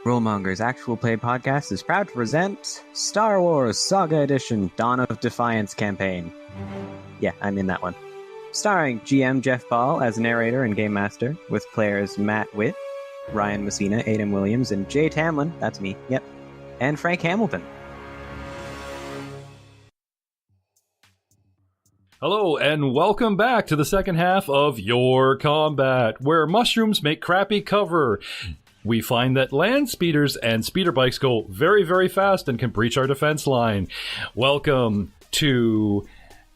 Rulemonger's Actual Play Podcast is proud to present Star Wars Saga Edition Dawn of Defiance campaign. Yeah, I'm in that one. Starring GM Jeff Ball as narrator and game master, with players Matt Witt, Ryan Messina, Adam Williams, and Jay Tamlin, that's me, yep, and Frank Hamilton. Hello, and welcome back to the second half of Your Combat, where mushrooms make crappy cover. We find that land speeders and speeder bikes go very, very fast and can breach our defense line. Welcome to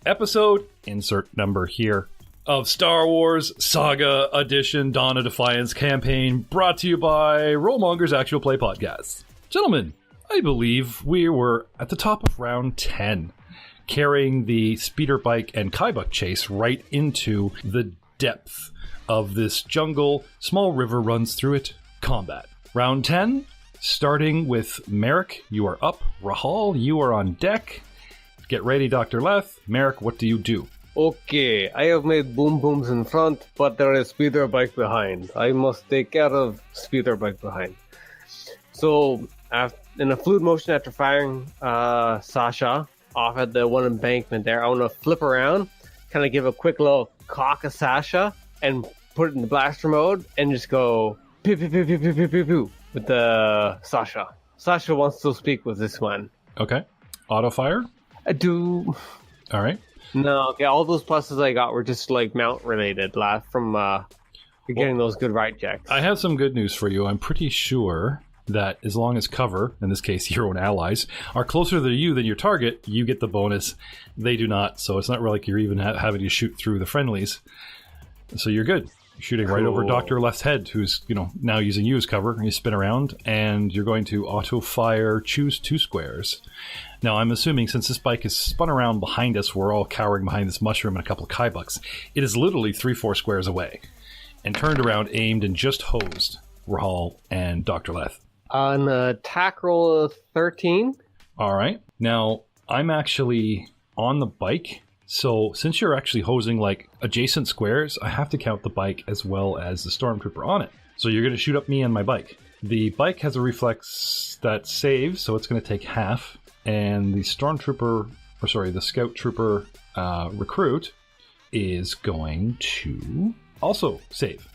episode, insert number here, of Star Wars Saga Edition Dawn of Defiance campaign, brought to you by Rulemonger's Actual Play Podcast. Gentlemen, I believe we were at the top of round 10, carrying the speeder bike and Kaibuck chase right into the depth of this jungle. Small river runs through it. Combat. Round 10, starting with Merrick, you are up. Rahal, you are on deck. Get ready, Dr. Leth. Merrick, what do you do? Okay, I have made boom booms in front, but there is speeder bike behind. I must take care of speeder bike behind. So, in a fluid motion after firing Sasha off at the one embankment there, I want to flip around, kind of give a quick little cock of Sasha, and put it in the blaster mode, and just go pew pew pew pew pew pew pew pew with the Sasha. Sasha wants to speak with this one. Okay. Auto fire? I do. All right. No, okay, all those pluses I got were just like mount related from getting those good right checks. I have some good news for you. I'm pretty sure that as long as cover, in this case your own allies, are closer to you than your target, you get the bonus. They do not, so it's not really like you're even having to shoot through the friendlies. So you're good. You're shooting right over Dr. Left's head, who's now using you as cover, and you spin around, and you're going to auto-fire, choose 2 squares. Now, I'm assuming since this bike is spun around behind us, we're all cowering behind this mushroom and a couple of Kaibucks. It is literally 3-4 squares away, and turned around, aimed, and just hosed Rahal and Dr. Leth. An attack roll of 13. All right. Now, I'm actually on the bike, so since you're actually hosing like adjacent squares, I have to count the bike as well as the stormtrooper on it. So you're going to shoot up me and my bike. The bike has a reflex that saves, so it's going to take half. And the the scout trooper recruit is going to also save.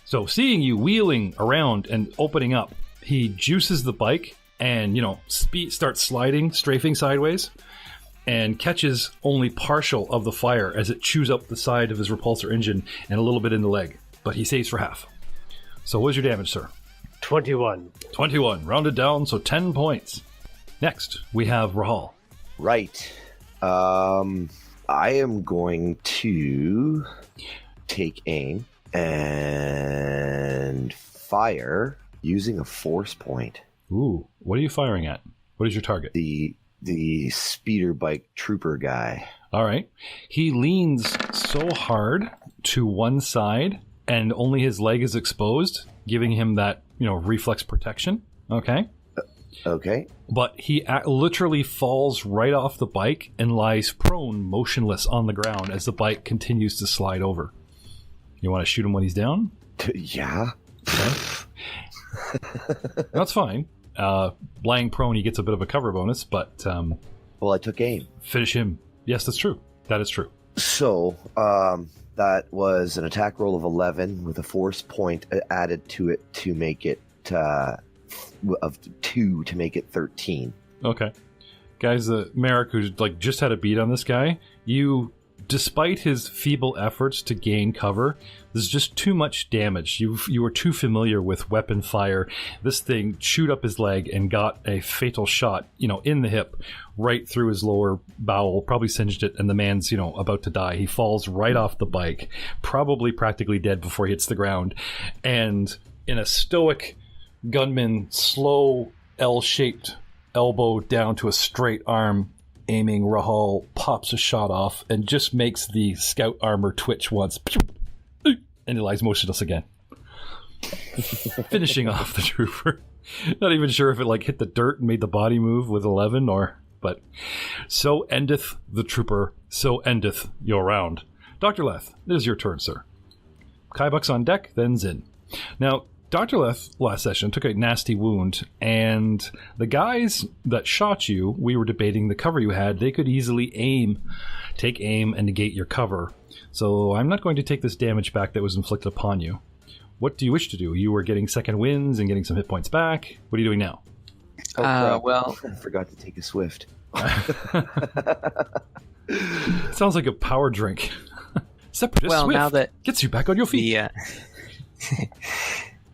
So seeing you wheeling around and opening up, he juices the bike and, starts sliding, strafing sideways, and catches only partial of the fire as it chews up the side of his repulsor engine and a little bit in the leg. But he saves for half. So what's your damage, sir? 21. 21. Rounded down, so 10 points. Next, we have Rahal. Right. I am going to take aim and fire using a force point. Ooh, what are you firing at? What is your target? The speeder bike trooper guy. All right. He leans so hard to one side and only his leg is exposed, giving him that, reflex protection. Okay. Okay. But he literally falls right off the bike and lies prone, motionless on the ground as the bike continues to slide over. You want to shoot him when he's down? Yeah. Okay. That's fine. Lying prone, he gets a bit of a cover bonus, but... well, I took aim. Finish him. Yes, that's true. That is true. So, that was an attack roll of 11 with a force point added to it to make it... of 2 to make it 13. Okay. Guys, Merrick, who just had a beat on this guy, despite his feeble efforts to gain cover, there's just too much damage. You were too familiar with weapon fire. This thing chewed up his leg and got a fatal shot, in the hip, right through his lower bowel, probably singed it, and the man's, about to die. He falls right off the bike, probably practically dead before he hits the ground, and in a stoic gunman, slow L-shaped elbow down to a straight arm, aiming, Rahal pops a shot off and just makes the scout armor twitch once, and he lies motionless again, finishing off the trooper. Not even sure if it hit the dirt and made the body move with 11, but so endeth the trooper, so endeth your round. Dr. Leth, it is your turn, sir. Kaibuck's on deck, then Zin. Now, Dr. last session took a nasty wound, and the guys that shot you, we were debating the cover you had. They could easily take aim, and negate your cover. So I'm not going to take this damage back that was inflicted upon you. What do you wish to do? You were getting second wins and getting some hit points back. What are you doing now? Oh, crap. Well, I forgot to take a Swift. Sounds like a power drink. Separatist Swift now that gets you back on your feet.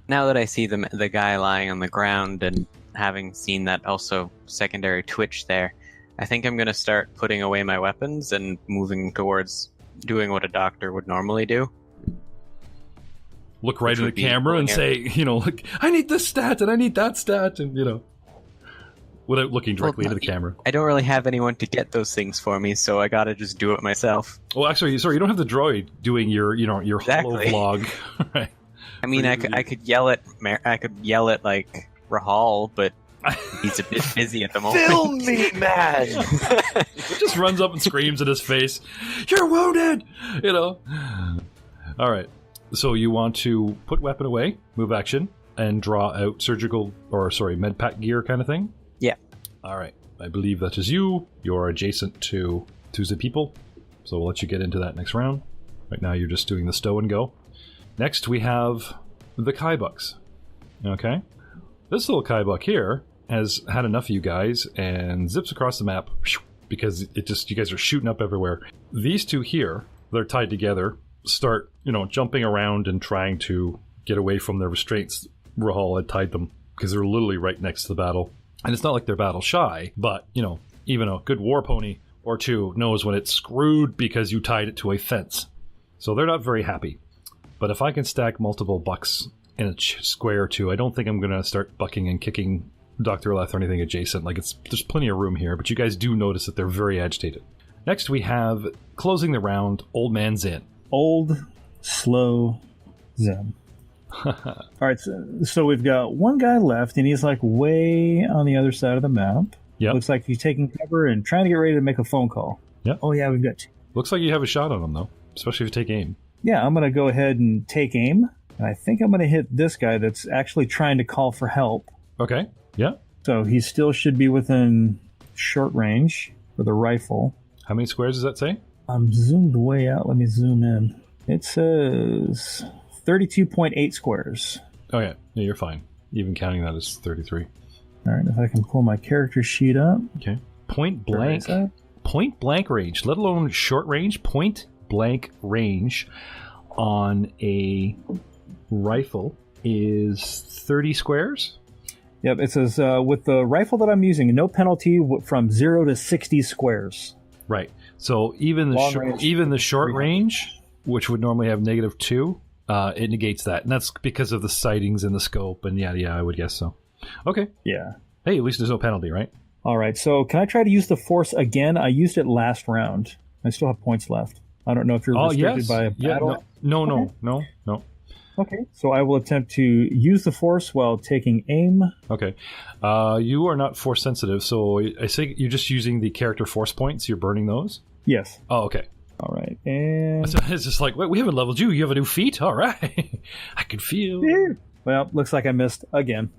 Now that I see the guy lying on the ground and having seen that also secondary twitch there, I think I'm going to start putting away my weapons and moving towards doing what a doctor would normally do. Look right in the camera and say, like, I need this stat and I need that stat, and, without looking directly into the camera. I don't really have anyone to get those things for me, so I gotta just do it myself. Well, actually, sorry, you don't have the droid doing your Exactly. hollow vlog. Right. I mean, I could yell at like Rahal, but he's a bit busy at the moment. Film me, man! It just runs up and screams in his face, "You're wounded!" All right. So you want to put weapon away, move action, and draw out med pack gear kind of thing? Yeah. All right. I believe that is you. You're adjacent to the people, so we'll let you get into that next round. Right now you're just doing the stow and go. Next we have the Kaibucks. Okay? This little Kaibuck here has had enough of you guys and zips across the map because you guys are shooting up everywhere. These two here, they're tied together, start, jumping around and trying to get away from their restraints. Rahal had tied them because they're literally right next to the battle. And it's not like they're battle shy, but, even a good war pony or two knows when it's screwed because you tied it to a fence. So they're not very happy. But if I can stack multiple bucks in a square or two, I don't think I'm going to start bucking and kicking Dr. Leth or anything adjacent. There's plenty of room here, but you guys do notice that they're very agitated. Next we have, closing the round, Old Man Zin. Old, slow Zen. All right, so we've got one guy left, and he's like way on the other side of the map. Yep. Looks like he's taking cover and trying to get ready to make a phone call. Yep. Oh, yeah, we've got two. Looks like you have a shot on him, though, especially if you take aim. Yeah, I'm going to go ahead and take aim, and I think I'm going to hit this guy that's actually trying to call for help. Okay, yeah. So he still should be within short range for the rifle. How many squares does that say? I'm zoomed way out. Let me zoom in. It says 32.8 squares. Oh, yeah, you're fine. Even counting that as 33. All right, if I can pull my character sheet up. Okay. Point blank range, let alone short range, point blank range on a rifle is 30 squares? Yep, it says with the rifle that I'm using, no penalty from 0 to 60 squares. Right. So even the short range, which would normally have -2, it negates that. And that's because of the sightings and the scope. And yeah, I would guess so. Okay. Yeah. Hey, at least there's no penalty, right? All right. So can I try to use the force again? I used it last round. I still have points left. I don't know if you're restricted by a battle. No. Okay. So I will attempt to use the force while taking aim. Okay. You are not force sensitive, so I say you're just using the character force points. You're burning those? Yes. Oh, okay. All right. And so it's just like, wait, we haven't leveled you. You have a new feat? All right. I can feel. Well, looks like I missed again.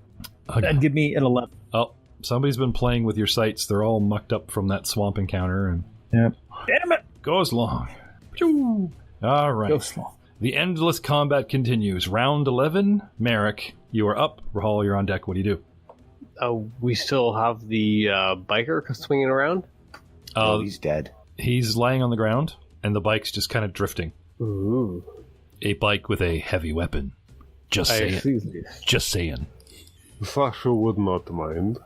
That'd give me an 11. Oh, somebody's been playing with your sights. They're all mucked up from that swamp encounter. And yep. Damn it! Goes long. All right. Goes long. The endless combat continues. Round 11. Merrick, you are up. Rahal, you're on deck. What do you do? We still have the biker swinging around? Oh, he's dead. He's lying on the ground, and the bike's just kind of drifting. Ooh. A bike with a heavy weapon. Just saying. Just saying. Sasha would not mind.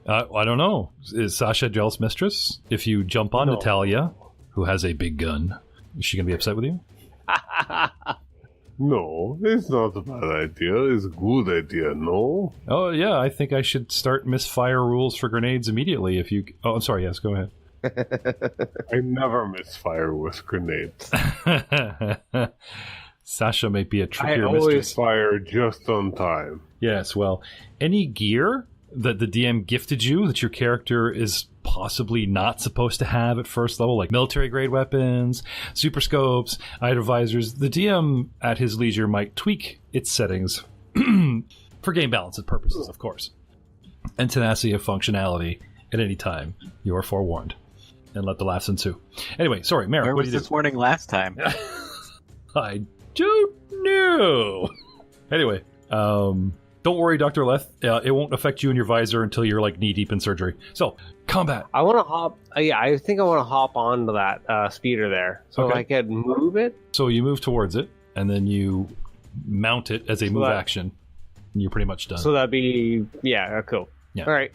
I don't know. Is Sasha Jel's mistress? If you jump on Natalia, who has a big gun, is she going to be upset with you? No, it's not a bad idea. It's a good idea, no? Oh, yeah, I think I should start misfire rules for grenades immediately if you... Oh, I'm sorry, yes, go ahead. I never misfire with grenades. Sasha may be a trickier I always mistress. fire just on time. Yes, well, any gear that the DM gifted you that your character is possibly not supposed to have at first level, like military grade weapons, super scopes, eye visors, the DM at his leisure might tweak its settings For game balance purposes, of course. And tenacity of functionality at any time. You are forewarned. And let the laughs ensue. Anyway, sorry, Merrick, Where what was do you this warning last time? I don't know. Anyway, don't worry, Dr. Leth. It won't affect you and your visor until you're like knee deep in surgery. So, combat. I want to hop. I think I want to hop onto that speeder there, so Okay. I could move it. So you move towards it, and then you mount it as a move that- action, and you're pretty much done. So that'd be cool. Yeah. All right.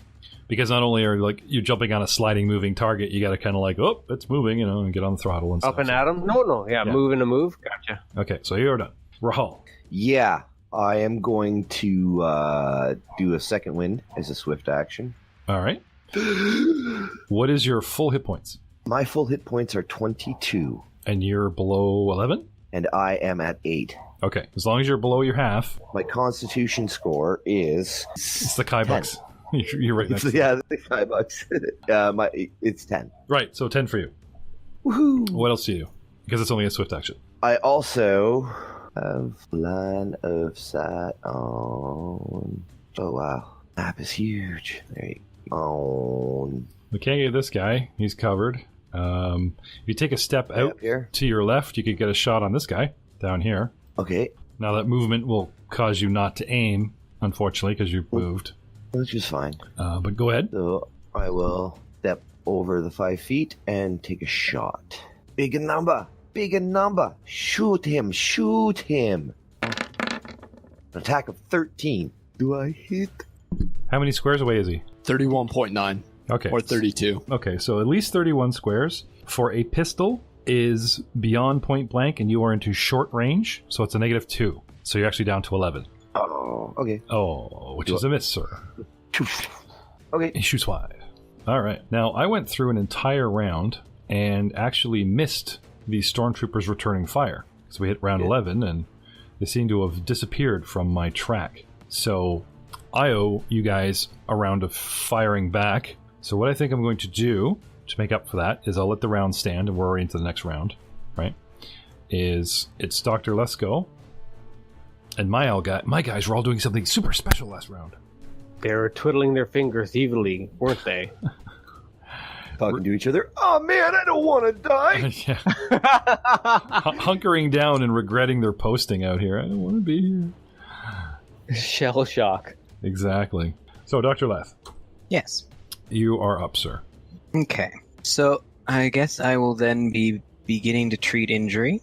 Because not only are you jumping on a sliding, moving target, you got to kind of like, oh, it's moving, and get on the throttle and stuff. Up and at 'em? No. Yeah, moving to move. Gotcha. Okay, so you're done. Rahal. Yeah, I am going to do a second wind as a swift action. All right. What is your full hit points? My full hit points are 22, And you're below 11? and I am at 8. Okay, as long as you're below your half, My Constitution score is it's the Kai bucks. You're right next to yeah, $5. It's 10. Right, so 10 for you. Woohoo! What else do you do? Because it's only a swift action. I also have line of sight on. Oh wow, map is huge. There you go. We can't get this guy. He's covered. If you take a step out Up here. to your left, you could get a shot on this guy down here. Okay, Now, that movement will cause you not to aim, unfortunately, because you've moved. which is fine. But go ahead. So I will step over the 5 feet and take a shot. Big number. Shoot him. An attack of 13. Do I hit? How many squares away is he? 31.9 Okay. or 32. Okay, so at least 31 squares. For a pistol is beyond point blank, and you are into short range, so it's a -2. So you're actually down to 11. Oh, okay. Oh, which is a miss, sir. Okay. He shoots wide. All right. Now, I went through an entire round and actually missed the stormtroopers returning fire. So we hit round 11, and they seem to have disappeared from my track. So I owe you guys a round of firing back. So what I think I'm going to do to make up for that is I'll let the round stand, and we're already into the next round, right? It's Dr. Lesko, and my guys were all doing something super special last round. They were twiddling their fingers evilly, weren't they? Talking to each other. Oh man, I don't want to die. Yeah. Hunkering down and regretting their posting out here. I don't want to be here. Shell shock. Exactly. So, Dr. Leth, Yes. you are up, sir. Okay. So I guess I will then be beginning to treat injury.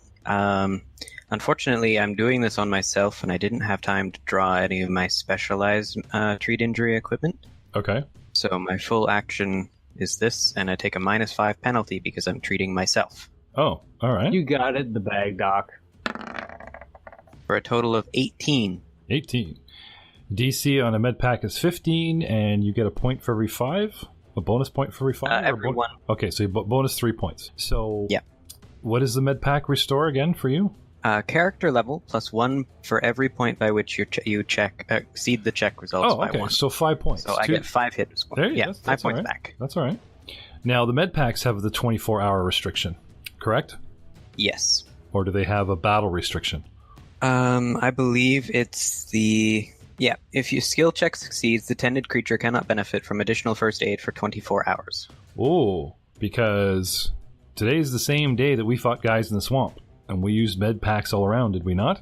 Unfortunately, I'm doing this on myself, and I didn't have time to draw any of my specialized treat injury equipment. Okay. So my full action is this, and I take a -5 penalty because I'm treating myself. Oh, all right. You got it, the bag, Doc. For a total of 18. 18. DC on a med pack is 15, and you get a point for every 5? A bonus point for every 5? or Every one. Okay, so you bonus 3 points. So, Yeah. What does the med pack restore again for you? Character level +1 for every point by which you check exceed the check results Oh, by okay, 1. so 5 points. So I Two- get 5 hit points. There you Yeah, go. 5 points all right. back. That's all right. Now, the med packs have the 24-hour restriction, correct? Yes. Or do they have a battle restriction? I believe it's the... Yeah, if your skill check succeeds, the tended creature cannot benefit from additional first aid for 24 hours. Oh, because today's the same day that we fought guys in the swamp, and we used med packs all around, did we not?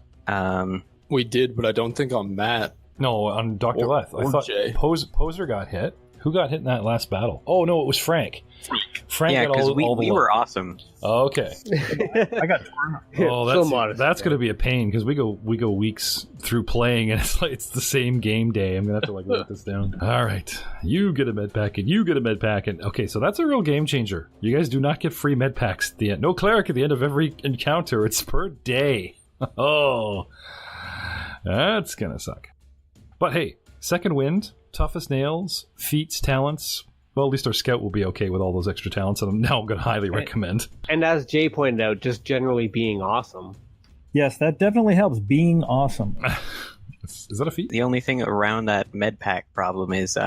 We did, but I don't think on Matt. No, on Dr. Or- Leth. I or thought Jay. Poser got hit. Who got hit in that last battle? Oh, no, it was Frank. Frank Yeah, got because all the we love. were awesome. Oh, okay. I got Oh, So modest. that's going to be a pain because we go weeks through playing, and it's like it's the same game day. I'm going to have to like write this down. All right, you get a med pack, and you get a med pack, and okay, so that's a real game changer. You guys do not get free med packs at the end. No cleric at the end of every encounter. It's per day. Oh, that's gonna suck. But hey, second wind, tough as nails, feats, talents. Well, at least our scout will be okay with all those extra talents, and I'm now going to highly recommend. And as Jay pointed out, just generally being awesome. Yes, that definitely helps. Being awesome. Is that a feat? The only thing around that med pack problem is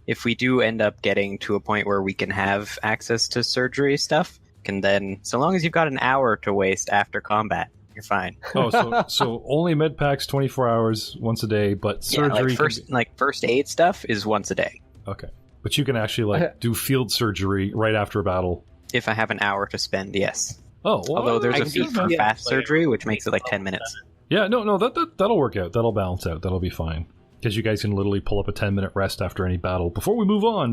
if we do end up getting to a point where we can have access to surgery stuff, can then, so long as you've got an hour to waste after combat, You're fine. So only med packs 24 hours once a day, but surgery. First aid stuff is once a day. Okay, but you can actually do field surgery right after a battle. If I have an hour to spend, yes. Oh, well, although there's a feat for fast surgery, which makes it like 10 minutes. Yeah, no, that'll work out. That'll balance out. That'll be fine. Because you guys can literally pull up a 10-minute rest after any battle before we move on.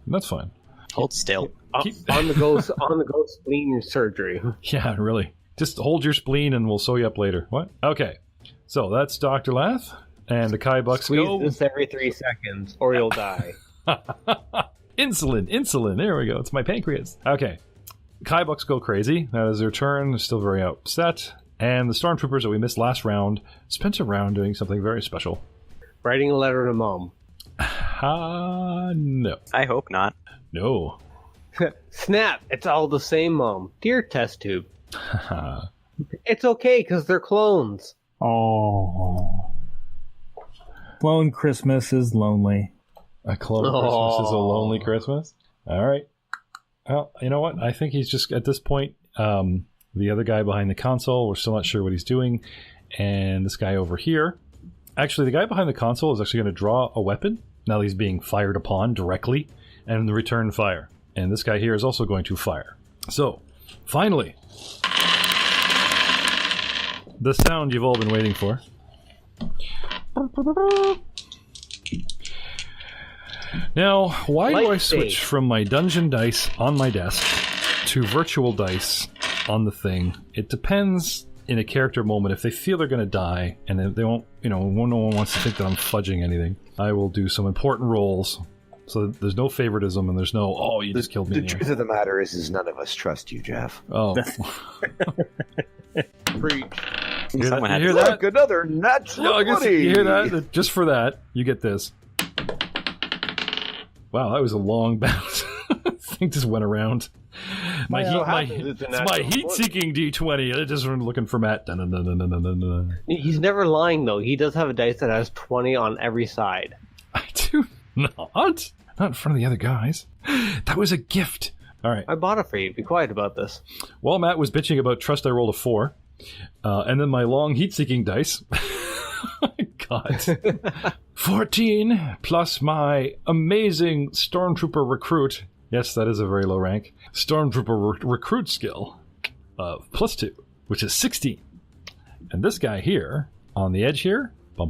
That's fine. Hold still. On the go spleen surgery. Yeah, really. Just hold your spleen and we'll sew you up later. What? Okay. So that's Dr. Lath and the Kai Bucks Squeeze go. this every 3 seconds or you'll die. Insulin. There we go. It's my pancreas. Okay. Kai Bucks go crazy. That is their turn. They're still very upset. And the Stormtroopers that we missed last round spent a round doing something very special. Writing a letter to Mom. No. I hope not. No. Snap! It's all the same, Mom. Dear test tube. It's okay, because they're clones. Oh. Clone Christmas is lonely. A clone Christmas is a lonely Christmas? All right. Well, you know what? I think he's just, at this point, the other guy behind the console, we're still not sure what he's doing. And this guy over here. Actually, the guy behind the console is actually going to draw a weapon. Now he's being fired upon directly and return fire. And this guy here is also going to fire. So, finally, the sound you've all been waiting for. Now, why do I switch from my dungeon dice on my desk to virtual dice on the thing? It depends in a character moment. If they feel they're going to die and they won't, no one wants to think that I'm fudging anything, I will do some important rolls. So there's no favoritism and there's no, you just killed me. The truth of the matter is none of us trust you, Jeff. Oh. Preach. You hear that? Look, another natural 20. You hear that? Just for that, you get this. Wow, that was a long bounce. Thing just went around. My heat-seeking D20. I just went looking for Matt. He's never lying, though. He does have a dice that has 20 on every side. I do not. Not in front of the other guys. That was a gift. All right. I bought it for you. Be quiet about this. While Matt was bitching about trust, I rolled a 4. And then my long heat-seeking dice. Oh my God. 14 plus my amazing Stormtrooper recruit. Yes, that is a very low rank. Stormtrooper recruit skill of +2, which is 16. And this guy here, on the edge here, where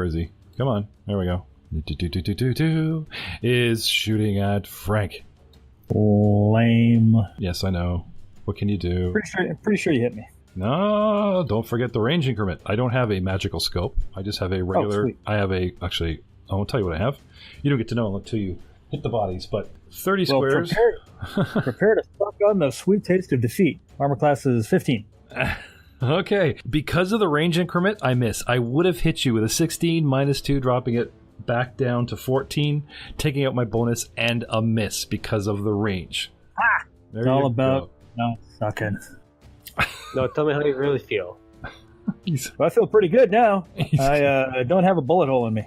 is he? Come on, there we go. Is shooting at Frank. Lame. Yes, I know. What can you do? Pretty sure you hit me. No, don't forget the range increment. I don't have a magical scope. I just have a regular. Actually, I won't tell you what I have. You don't get to know until you hit the bodies, but 30 squares. Prepare to suck on the sweet taste of defeat. Armor class is 15. Okay. Because of the range increment, I miss. I would have hit you with a 16 -2, dropping it back down to 14, taking out my bonus, and a miss because of the range. It's all about not sucking. No, tell me how you really feel. I feel pretty good now. I don't have a bullet hole in me.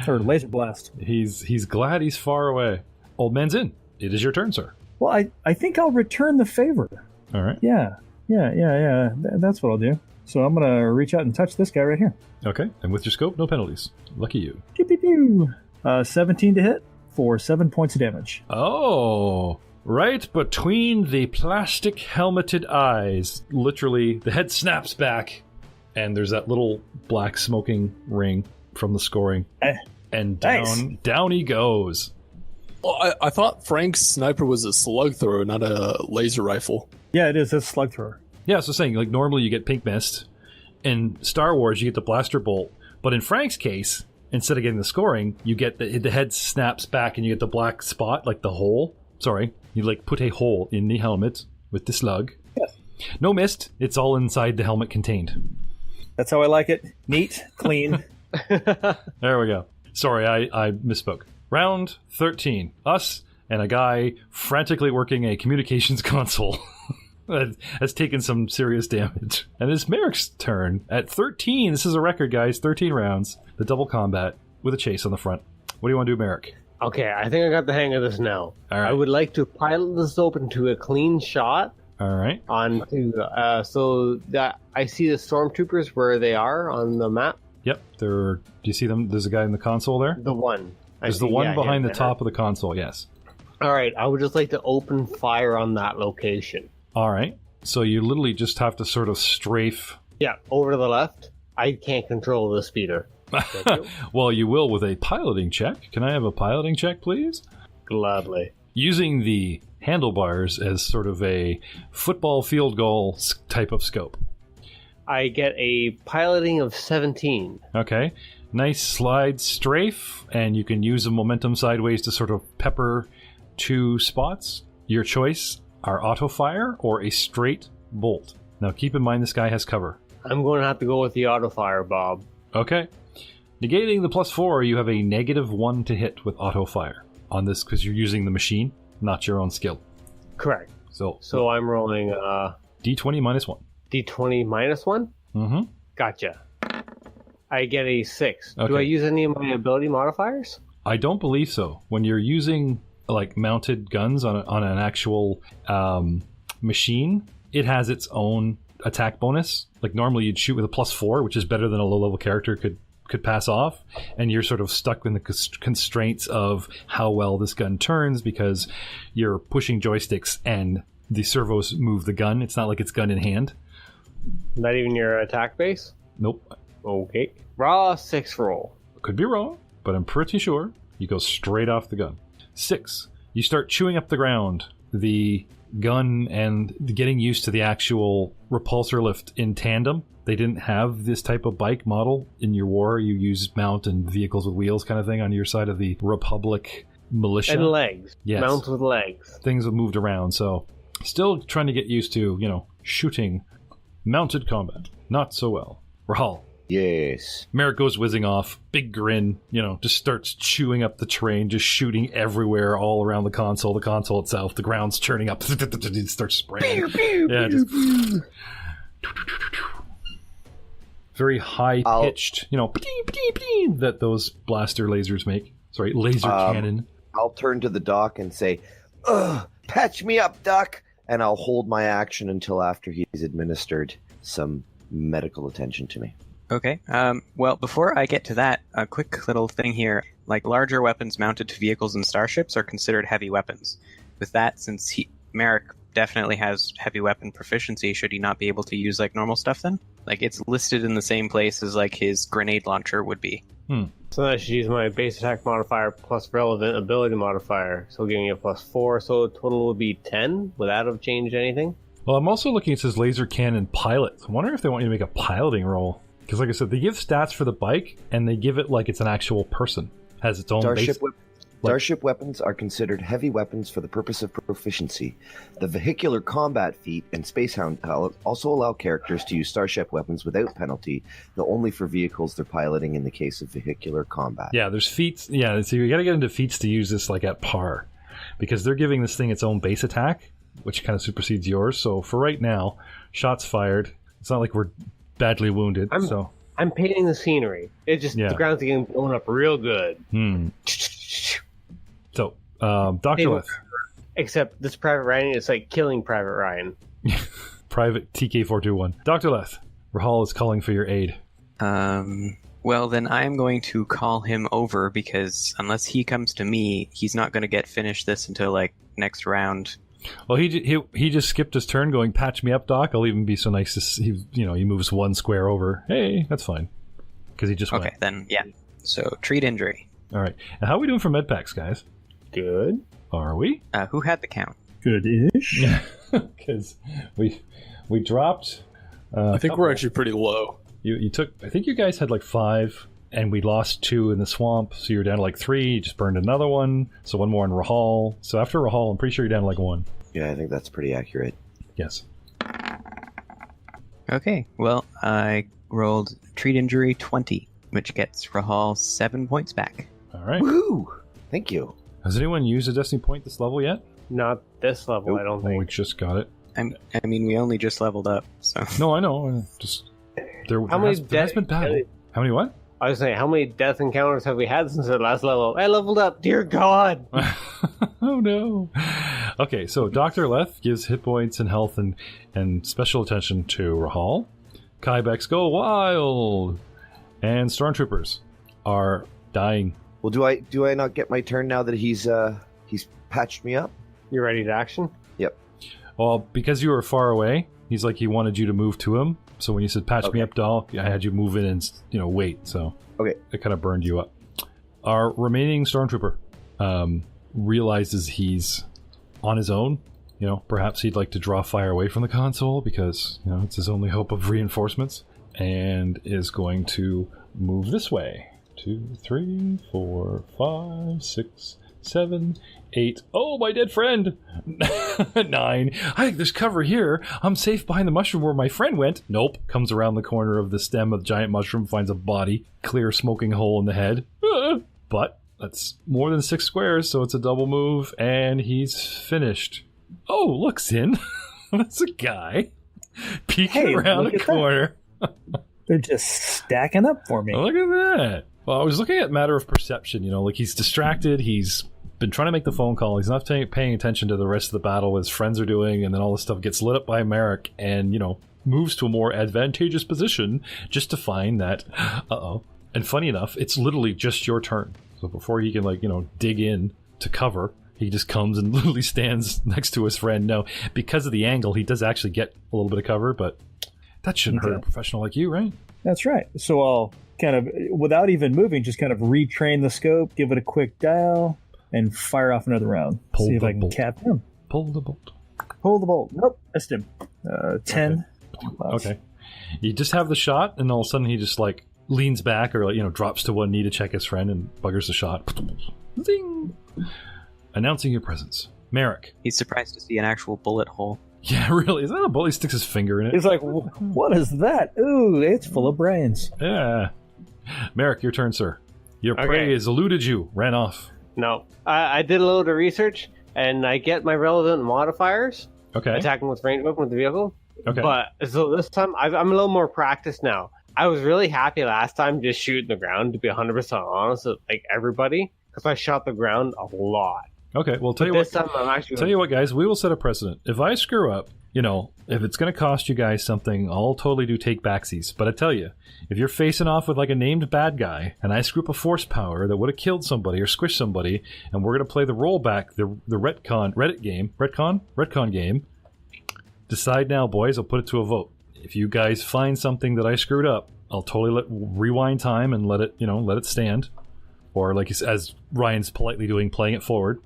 Or laser blast. He's glad he's far away. Old man's in. It is your turn, sir. Well, I think I'll return the favor. All right. Yeah. That's what I'll do. So I'm going to reach out and touch this guy right here. Okay. And with your scope, no penalties. Lucky you. Pew, pew, pew. 17 to hit for 7 points of damage. Oh, right between the plastic helmeted eyes. Literally, the head snaps back, and there's that little black smoking ring from the scoring. And down he goes. Well, I thought Frank's sniper was a slug thrower, not a laser rifle. Yeah, it is. It's a slug thrower. Yeah, so saying, like, normally you get pink mist. In Star Wars, you get the blaster bolt. But in Frank's case, instead of getting the scoring, you get the head snaps back and you get the black spot, like the hole. Sorry, you like put a hole in the helmet with the slug. Yes. No mist. It's all inside the helmet contained. That's how I like it. Neat, clean. There we go. Sorry, I misspoke. Round 13. Us and a guy frantically working a communications console has taken some serious damage. And it's Merrick's turn. At 13, this is a record, guys. 13 rounds. The double combat with a chase on the front. What do you want to do, Merrick? Okay, I think I got the hang of this now. All right. I would like to pilot this open to a clean shot All right. On to so that I see the stormtroopers where they are on the map. Yep. Do you see them? There's a guy in the console there. The one. There's the one behind the top of the console. Yes. All right. I would just like to open fire on that location. All right. So you literally just have to sort of strafe. Yeah, over to the left. I can't control the speeder. Well, you will with a piloting check. Can I have a piloting check, please? Gladly. Using the handlebars as sort of a football field goal type of scope. I get a piloting of 17. Okay. Nice slide strafe, and you can use the momentum sideways to sort of pepper 2 spots. Your choice are auto fire or a straight bolt. Now keep in mind this guy has cover. I'm going to have to go with the auto fire, Bob. Okay. Negating the +4, you have a -1 to hit with auto fire on this because you're using the machine, not your own skill. Correct. So I'm rolling D20 -1. D20 -1? Mm-hmm. Gotcha. I get a 6. Okay. Do I use any of my ability modifiers? I don't believe so. When you're using like mounted guns on an actual machine, it has its own attack bonus. Like normally you'd shoot with a +4, which is better than a low-level character could pass off, and you're sort of stuck in the constraints of how well this gun turns because you're pushing joysticks and the servos move the gun. It's not like it's gun in hand. Not even your attack base? Nope. Okay. Raw 6 roll. Could be wrong, but I'm pretty sure you go straight off the gun. 6. You start chewing up the ground. The gun and getting used to the actual repulsor lift in tandem. They didn't have this type of bike model in your war. You used mount and vehicles with wheels kind of thing on your side of the Republic militia. And legs. Yes. Mounts with legs. Things have moved around, so still trying to get used to, shooting mounted combat. Not so well. Rahal. Yes. Merrick goes whizzing off, big grin, just starts chewing up the terrain, just shooting everywhere all around the console itself, the ground's churning up, it starts spraying. Yeah, just very high-pitched, that those blaster lasers make. Sorry, laser cannon. I'll turn to the doc and say, "Ugh, patch me up, doc," and I'll hold my action until after he's administered some medical attention to me. Okay. Well, before I get to that, a quick little thing here. Like, larger weapons mounted to vehicles and starships are considered heavy weapons. With that, since Merrick definitely has heavy weapon proficiency, should he not be able to use, normal stuff then? Like, it's listed in the same place as, his grenade launcher would be. So I should use my base attack modifier plus relevant ability modifier, so giving me a +4, so total would be 10? Would that have changed anything? Well, I'm also looking at this laser cannon pilot. I wonder if they want you to make a piloting roll. Because, like I said, they give stats for the bike, and they give it like it's an actual person. Has its own base. Starship weapons are considered heavy weapons for the purpose of proficiency. The vehicular combat feat and Spacehound palette also allow characters to use starship weapons without penalty, though only for vehicles they're piloting in the case of vehicular combat. Yeah, there's feats. Yeah, so you got to get into feats to use this at par. Because they're giving this thing its own base attack, which kind of supersedes yours. So for right now, shots fired. It's not like we're badly wounded. I'm painting the scenery. The ground's getting blown up real good. So, Dr. Leth. Except this Private Ryan is like killing Private Ryan. Private TK421. Dr. Leth, Rahal is calling for your aid. Well, then I'm going to call him over because unless he comes to me, he's not going to get finished this until next round. Well, he just skipped his turn going, "Patch me up, Doc." I'll even be so nice to he moves 1 square over. Hey, that's fine. Because he just went. Okay, then, yeah. So, treat injury. All right. And how are we doing for med packs, guys? Good. Are we? Who had the count? Good-ish. Because we dropped... I think we're actually pretty low. You took... I think you guys had 5, and we lost 2 in the swamp, so you're down to 3. You just burned another one, so 1 more in Rahal. So after Rahal, I'm pretty sure you're down to 1. Yeah, I think that's pretty accurate. Yes. Okay, well, I rolled treat injury 20, which gets Rahal 7 points back. All right. Woo! Thank you. Has anyone used a Destiny point this level yet? Not this level, I don't Oh, we think. just got it. I mean, we only just leveled up, so... No, I know. There has been battle. How many what? I was saying, how many death encounters have we had since the last level? I leveled up, dear God! Oh no. Okay, so Dr. Leth gives hit points and health and special attention to Rahal. Kybex go wild. And Stormtroopers are dying. Well, do I not get my turn now that he's patched me up? You ready to action? Yep. Well, because you were far away, he's like he wanted you to move to him. So when you said patch me up, doll, I had you move in and wait. So okay, it kind of burned you up. Our remaining Stormtrooper realizes he's on his own. Perhaps he'd like to draw fire away from the console because it's his only hope of reinforcements, and is going to move this way. 2, 3, 4, 5, 6, 7, 8. Oh, my dead friend! 9. There's cover here. I'm safe behind the mushroom where my friend went. Nope. Comes around the corner of the stem of the giant mushroom, finds a body, clear smoking hole in the head. But that's more than 6 squares, so it's a double move, and he's finished. Oh, look, Zin. That's a guy peeking around a corner. They're just stacking up for me. Look at that. Well, I was looking at matter of perception, like he's distracted, he's been trying to make the phone call, he's not paying attention to the rest of the battle, what his friends are doing, and then all this stuff gets lit up by Merrick, and, moves to a more advantageous position just to find that, And funny enough, it's literally just your turn. So before he can, dig in to cover, he just comes and literally stands next to his friend. Now, because of the angle, he does actually get a little bit of cover, but that shouldn't hurt a professional like you, right? That's right. So I'll kind of, without even moving, just kind of retrain the scope, give it a quick dial, and fire off another round. See if I can cap him. Pull the bolt. Pull the bolt. Nope, missed him. 10. Okay. You just have the shot, and all of a sudden he just, leans back or, drops to one knee to check his friend and buggers the shot. Zing! Announcing your presence. Merrick. He's surprised to see an actual bullet hole. Yeah, really? Is that a bullet? He sticks his finger in it. He's like, what is that? Ooh, it's full of brains. Yeah. Merrick, your turn, sir. Your prey has eluded you. Ran off. No. I did a little bit of research, and I get my relevant modifiers. Okay. Attacking with range weapon with the vehicle. Okay. But, so this time, I'm a little more practiced now. I was really happy last time just shooting the ground, to be 100% honest, with, everybody, because I shot the ground a lot. Okay, well, tell you what, guys, we will set a precedent. If I screw up, if it's going to cost you guys something, I'll totally do take backsies. But I tell you, if you're facing off with a named bad guy, and I screw up a force power that would have killed somebody or squished somebody, and we're going to play the rollback, the retcon game, decide now, boys. I'll put it to a vote. If you guys find something that I screwed up, I'll totally rewind time and let it stand. Or as Ryan's politely doing, playing it forward.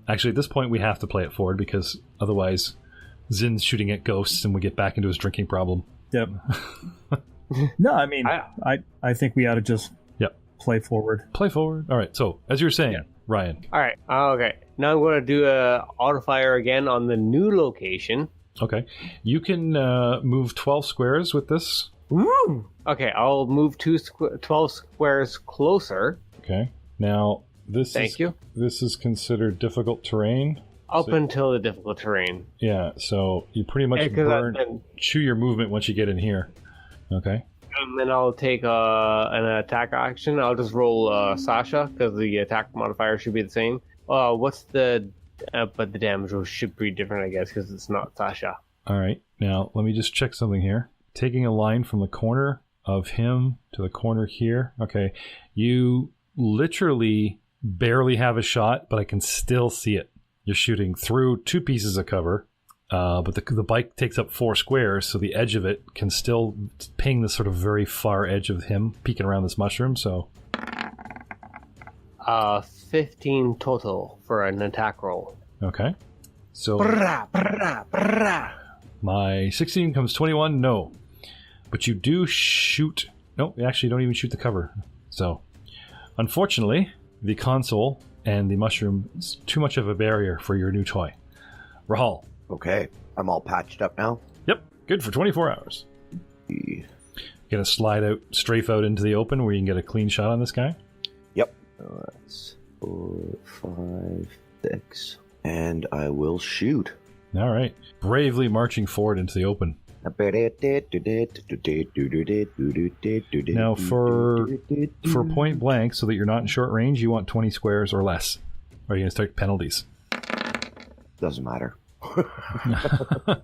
Actually, at this point, we have to play it forward because otherwise Zin's shooting at ghosts and we get back into his drinking problem. Yep. No, I mean, I think we ought to just play forward. Play forward. All right, so as you were saying, Ryan. All right, okay. Now I'm going to do a auto-fire again on the new location. Okay. You can move 12 squares with this. Woo! Okay, I'll move 12 squares closer. Okay. Now, this is considered difficult terrain. Up until the difficult terrain. Yeah, so you pretty much chew your movement once you get in here. Okay. And then I'll take an attack action. I'll just roll Sasha, because the attack modifier should be the same. What's the... but the damage should be different, I guess, because it's not Sasha. All right. Now, let me just check something here. Taking a line from the corner of him to the corner here. Okay. You literally barely have a shot, but I can still see it. You're shooting through 2 pieces of cover, but the bike takes up 4 squares, so the edge of it can still ping the sort of very far edge of him peeking around this mushroom, so... 15 total for an attack roll. Okay. So... My 16 comes 21, no. But you do shoot... No, you actually don't even shoot the cover. So, unfortunately, the console and the mushroom is too much of a barrier for your new toy. Rahal. Okay, I'm all patched up now. Yep, good for 24 hours. Gonna strafe out into the open where you can get a clean shot on this guy? Yep. That's 4, 5, 6. And I will shoot. All right. Bravely marching forward into the open. Now, for point blank, so that you're not in short range, you want 20 squares or less. Or are you going to start penalties? Doesn't matter. I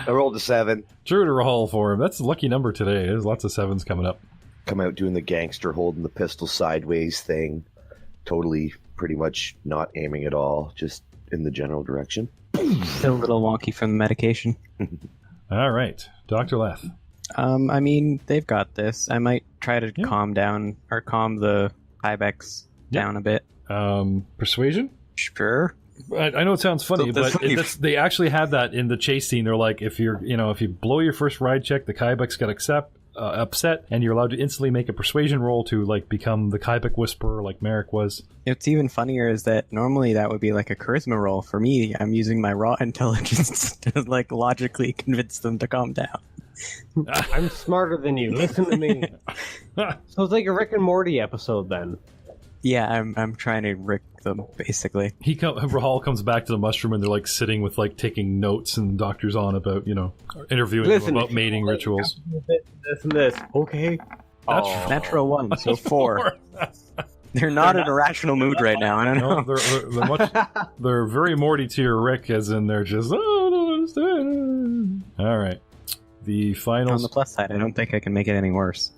rolled a 7. True to roll for him. That's a lucky number today. There's lots of 7s coming up. Come out doing the gangster holding the pistol sideways thing. Totally, pretty much not aiming at all, just in the general direction. Still a little wonky from the medication. All right. Dr. Leth. I mean, they've got this. I might try to calm the Ibex down a bit. Persuasion? Sure. I know it sounds funny, but they actually had that in the chase scene. They're like, if you blow your first ride check, the Kybex get upset, and you're allowed to instantly make a persuasion roll to like become the Kybex whisperer, like Merrick was. What's even funnier is that normally that would be like a charisma roll. For me, I'm using my raw intelligence to like logically convince them to calm down. I'm smarter than you. Listen to me. So it's like a Rick and Morty episode then. Yeah, I'm trying to rick them, basically. Rahal comes back to the mushroom, and they're like sitting with like taking notes, and the doctor's on about, interviewing them about mating rituals. This and this. Okay. Natural 1, so 4. They're not in a rational mood right now. I don't know. They're very Morty to your Rick, as in they're just, I don't understand. All right. The final. On the plus side, I don't think I can make it any worse.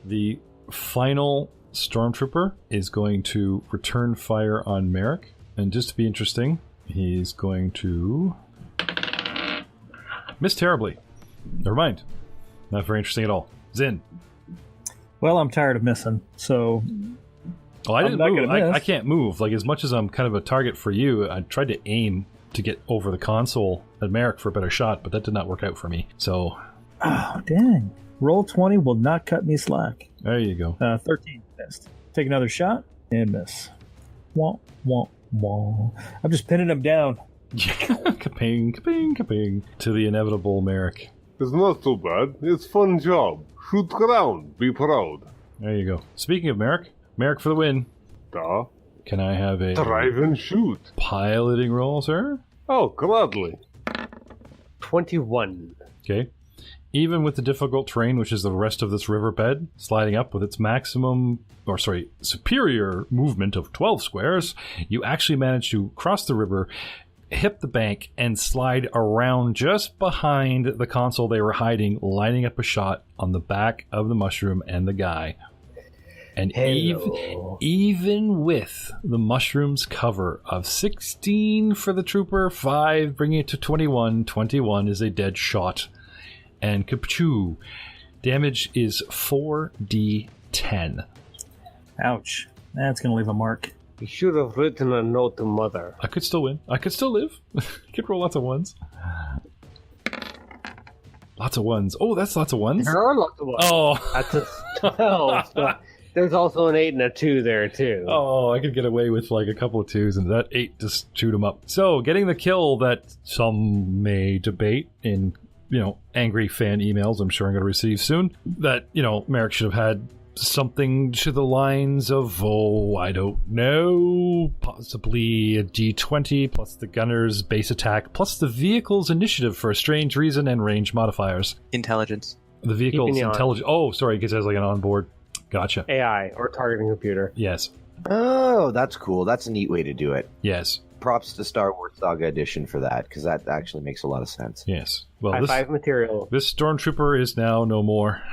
The final Stormtrooper is going to return fire on Merrick, and just to be interesting, he's going to miss terribly. Never mind. Not very interesting at all. Zin. Well, I'm tired of missing, so... Oh, I didn't move. I can't move. Like, as much as I'm kind of a target for you, I tried to aim to get over the console at Merrick for a better shot, but that did not work out for me, so... Oh, dang. Roll 20 will not cut me slack. There you go. 13. Missed. Take another shot and miss. Wah, wah, wah. I'm just pinning him down. Kaping, kaping, kaping. To the inevitable Merrick. It's not too bad. It's fun job. Shoot ground. Be proud. There you go. Speaking of Merrick for the win. Da. Can I have a drive and shoot piloting roll, sir? Oh, gladly. 21. Okay. Even with the difficult terrain, which is the rest of this riverbed, sliding up with its superior movement of 12 squares, you actually manage to cross the river, hit the bank, and slide around just behind the console they were hiding, lining up a shot on the back of the mushroom and the guy. And even with the mushroom's cover of 16 for the trooper, 5 bringing it to 21, 21 is a dead shot. And Kapchoo, damage is 4d10. Ouch. That's going to leave a mark. You should have written a note to Mother. I could still win. I could still live. I could roll lots of ones. Lots of ones. Oh, that's lots of ones. There are lots of ones. Oh. That's a 12. So there's also an 8 and a 2 there, too. Oh, I could get away with like a couple of 2s, and that 8 just shoot them up. So, getting the kill that some may debate in... angry fan emails I'm sure I'm going to receive soon, that, Merrick should have had something to the lines of, I don't know, possibly a D20 plus the gunner's base attack plus the vehicle's initiative for a strange reason and range modifiers. Intelligence. The vehicle's intelligence. Oh, sorry, because it has like an onboard. Gotcha. AI, or targeting computer. Yes. Oh, that's cool. That's a neat way to do it. Yes. Props to Star Wars Saga Edition for that, because that actually makes a lot of sense. Yes. Well, High-five material. This Stormtrooper is now no more,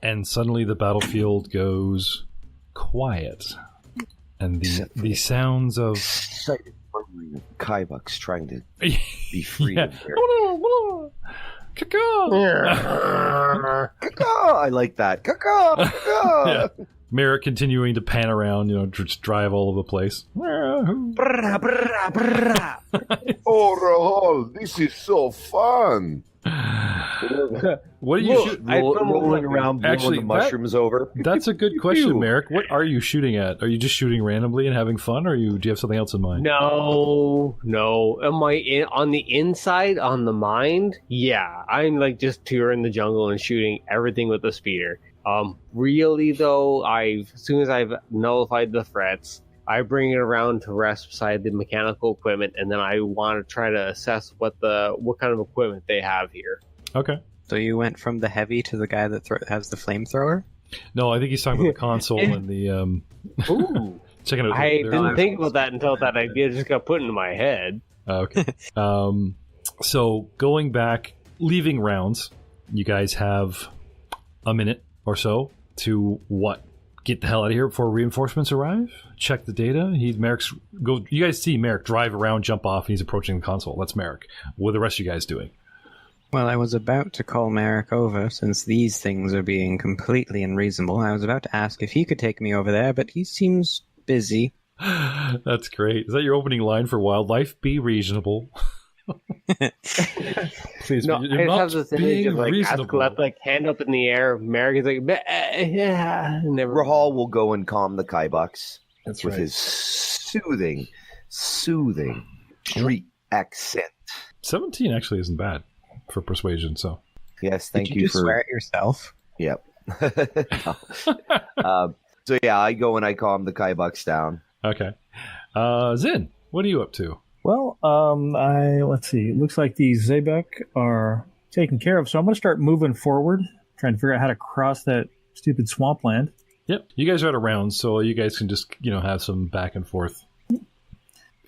and suddenly the battlefield goes quiet, and the sounds of excited murmuring of Kybex trying to be free. Yeah. Of their... I like that. Yeah. Merrick continuing to pan around, just drive all over the place. Oh, Rahal, this is so fun. What are you rolling around, blowing the mushrooms over? That's a good question, Merrick. What are you shooting at? Are you just shooting randomly and having fun, or do you have something else in mind? No. Am I on the inside, on the mind? Yeah, I'm like just touring the jungle and shooting everything with the speeder. Really though, as soon as I've nullified the threats, I bring it around to rest beside the mechanical equipment, and then I want to try to assess what kind of equipment they have here. Okay. So you went from the heavy to the guy that has the flamethrower? No, I think he's talking about the console and the. Ooh. checking out. I didn't think about that until that idea just got put into my head. Okay. So going back, leaving rounds, you guys have a minute or so to what? Get the hell out of here before reinforcements arrive? Check the data. You guys see Merrick drive around, jump off, and he's approaching the console. That's Merrick. What are the rest of you guys doing? Well, I was about to call Merrick over, since these things are being completely unreasonable. I was about to ask if he could take me over there, but he seems busy. That's great. Is that your opening line for Wildlife? Be reasonable. Please, No, you're I not just have this image being of like reasonable. Askeladd, like hand up in the air. Merrick is like, yeah, never. Rahal will go and calm the Kaibucks That's with right. his soothing street accent. 17 actually isn't bad for persuasion, so. Yes, Did thank you you just for. swear at yourself? Yep. So yeah, I go and I calm the Kaibucks down. Okay. Zin, what are you up to? Well, let's see. It looks like these Zabek are taken care of, so I'm going to start moving forward, trying to figure out how to cross that stupid swampland. Yep. You guys are at a round, so you guys can just, have some back and forth.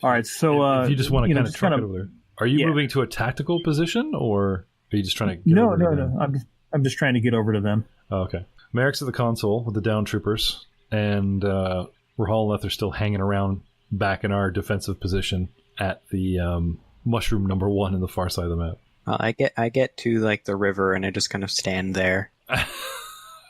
All right, so if you just want to kind of truck it over there. Are you yeah. moving to a tactical position, or are you just trying to get No. over to them? I'm just trying to get over to them. Oh, okay. Merrick's at the console with the down troopers, and Rahal and Leth are still hanging around back in our defensive position at the mushroom number 1 in the far side of the map. I get to like the river and I just kind of stand there.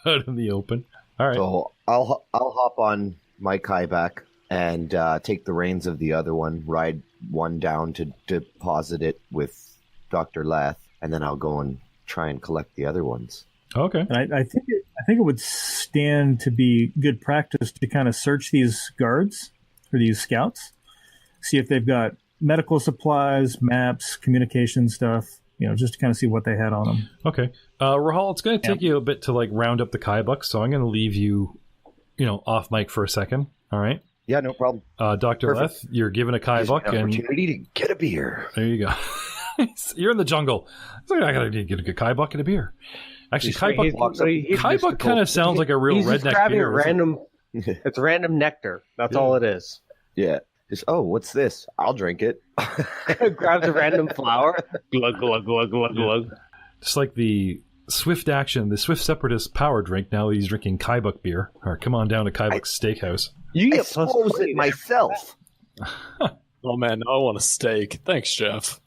Out in the open. All right. So I'll hop on my Kaibak and take the reins of the other one, ride one down to deposit it with Dr. Lath, and then I'll go and try and collect the other ones. Okay. And I think it would stand to be good practice to kind of search these guards or these scouts, see if they've got medical supplies, maps, communication stuff, just to kind of see what they had on them. Okay. Rahal, it's going to take you a bit to round up the Kaibucks, so I'm going to leave you, off mic for a second. All right. Yeah, no problem. Dr. Leth, you're given a Kaibuk, An and opportunity to get a beer. there you go. You're in the jungle. So I got to get a Kaibuk and a beer. Actually, Kaibuk kind of sounds like a real he's just redneck grabbing beer. random. It's random nectar. That's all it is. Yeah. Just, what's this? I'll drink it. Grabs a random flower. Glug glug glug glug glug. Just like the Swift Separatist power drink. Now he's drinking Kaibuk beer. All right, come on down to Kaibuk's Steakhouse. You I get plus suppose 20 it there. myself. Oh man, now I want a steak. Thanks, Jeff.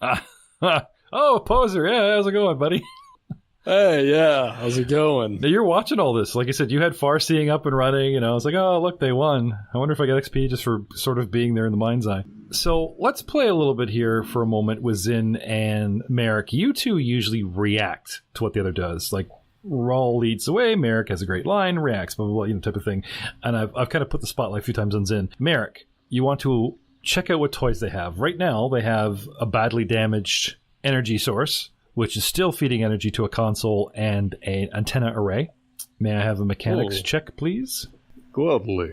Oh, poser. Yeah, how's it going, buddy? Hey, yeah, how's it going? Now, you're watching all this. Like I said, you had far seeing up and running, I was like, oh, look, they won. I wonder if I get XP just for sort of being there in the mind's eye. So let's play a little bit here for a moment with Zin and Merrick. You two usually react to what the other does. Like, Rawl leads the way, Merrick has a great line, reacts, blah, blah, blah, type of thing. And I've kind of put the spotlight a few times on Zin. Merrick, you want to check out what toys they have. Right now, they have a badly damaged energy source, which is still feeding energy to a console and an antenna array. May I have a mechanics check, please? Gladly.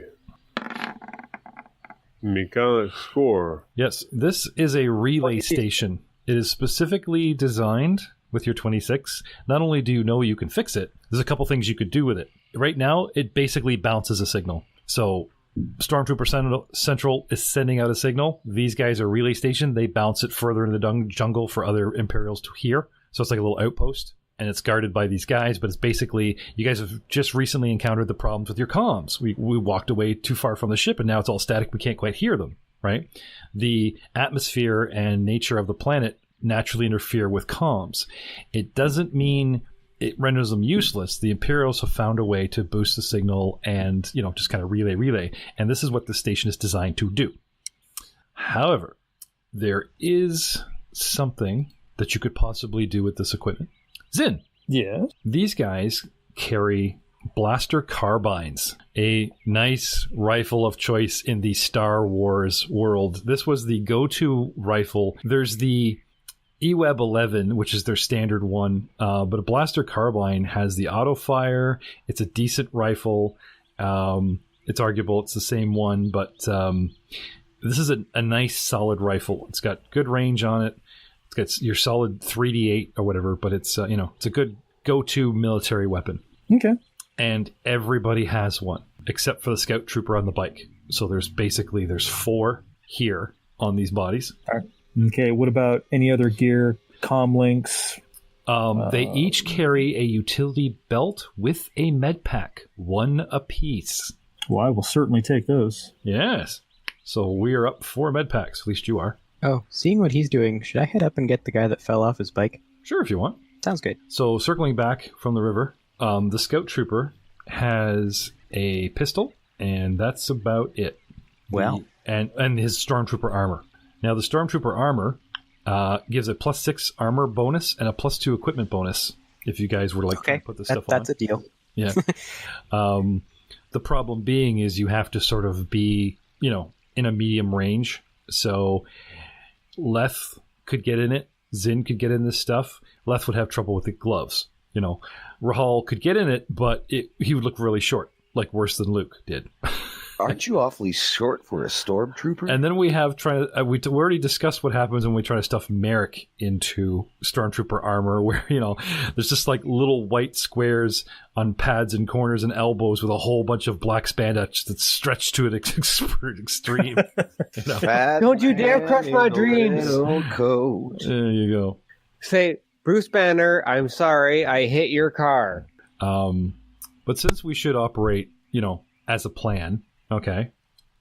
Mechanic score. Yes, this is a relay station. It is specifically designed with your 26. Not only do you know you can fix it, there's a couple things you could do with it. Right now, it basically bounces a signal. So Stormtrooper Central is sending out a signal. These guys are relay station. They bounce it further into the jungle for other Imperials to hear. So it's like a little outpost, and it's guarded by these guys. But it's basically, you guys have just recently encountered the problems with your comms. We walked away too far from the ship, and now it's all static. We can't quite hear them, right? The atmosphere and nature of the planet naturally interfere with comms. It doesn't mean it renders them useless. The Imperials have found a way to boost the signal and, just kind of relay. And this is what the station is designed to do. However, there is something that you could possibly do with this equipment. Zin, Yeah. these guys carry blaster carbines, a nice rifle of choice in the Star Wars world. This was the go-to rifle. There's the EWEB 11, which is their standard one, but a blaster carbine has the auto fire. It's a decent rifle. It's arguable it's the same one, but this is a nice solid rifle. It's got good range on it. It's got your solid 3d8 or whatever, but it's it's a good go-to military weapon. Okay. And everybody has one except for the scout trooper on the bike. So there's 4 here on these bodies. Okay, what about any other gear? Comm links? They each carry a utility belt with a med pack, 1 apiece. Well, I will certainly take those. Yes. So we are up 4 med packs. At least you are. Oh, seeing what he's doing, should I head up and get the guy that fell off his bike? Sure, if you want. Sounds good. So circling back from the river, the scout trooper has a pistol, and that's about it. Well. And his stormtrooper armor. Now, the stormtrooper armor gives a +6 armor bonus and a +2 equipment bonus if you guys were trying to put this stuff on. That's a deal. Yeah. The problem being is you have to sort of be, in a medium range. So Leth could get in it. Zin could get in this stuff. Leth would have trouble with the gloves. Rahal could get in it, but he would look really short, like worse than Luke did. Aren't you awfully short for a stormtrooper? And then we have we already discussed what happens when we try to stuff Merrick into stormtrooper armor, where there's just like little white squares on pads and corners and elbows with a whole bunch of black spandex that's stretched to an extreme. Don't you dare crush my dreams. Coat. There you go. Say, Bruce Banner, I'm sorry, I hit your car. But since we should operate, as a plan. Okay,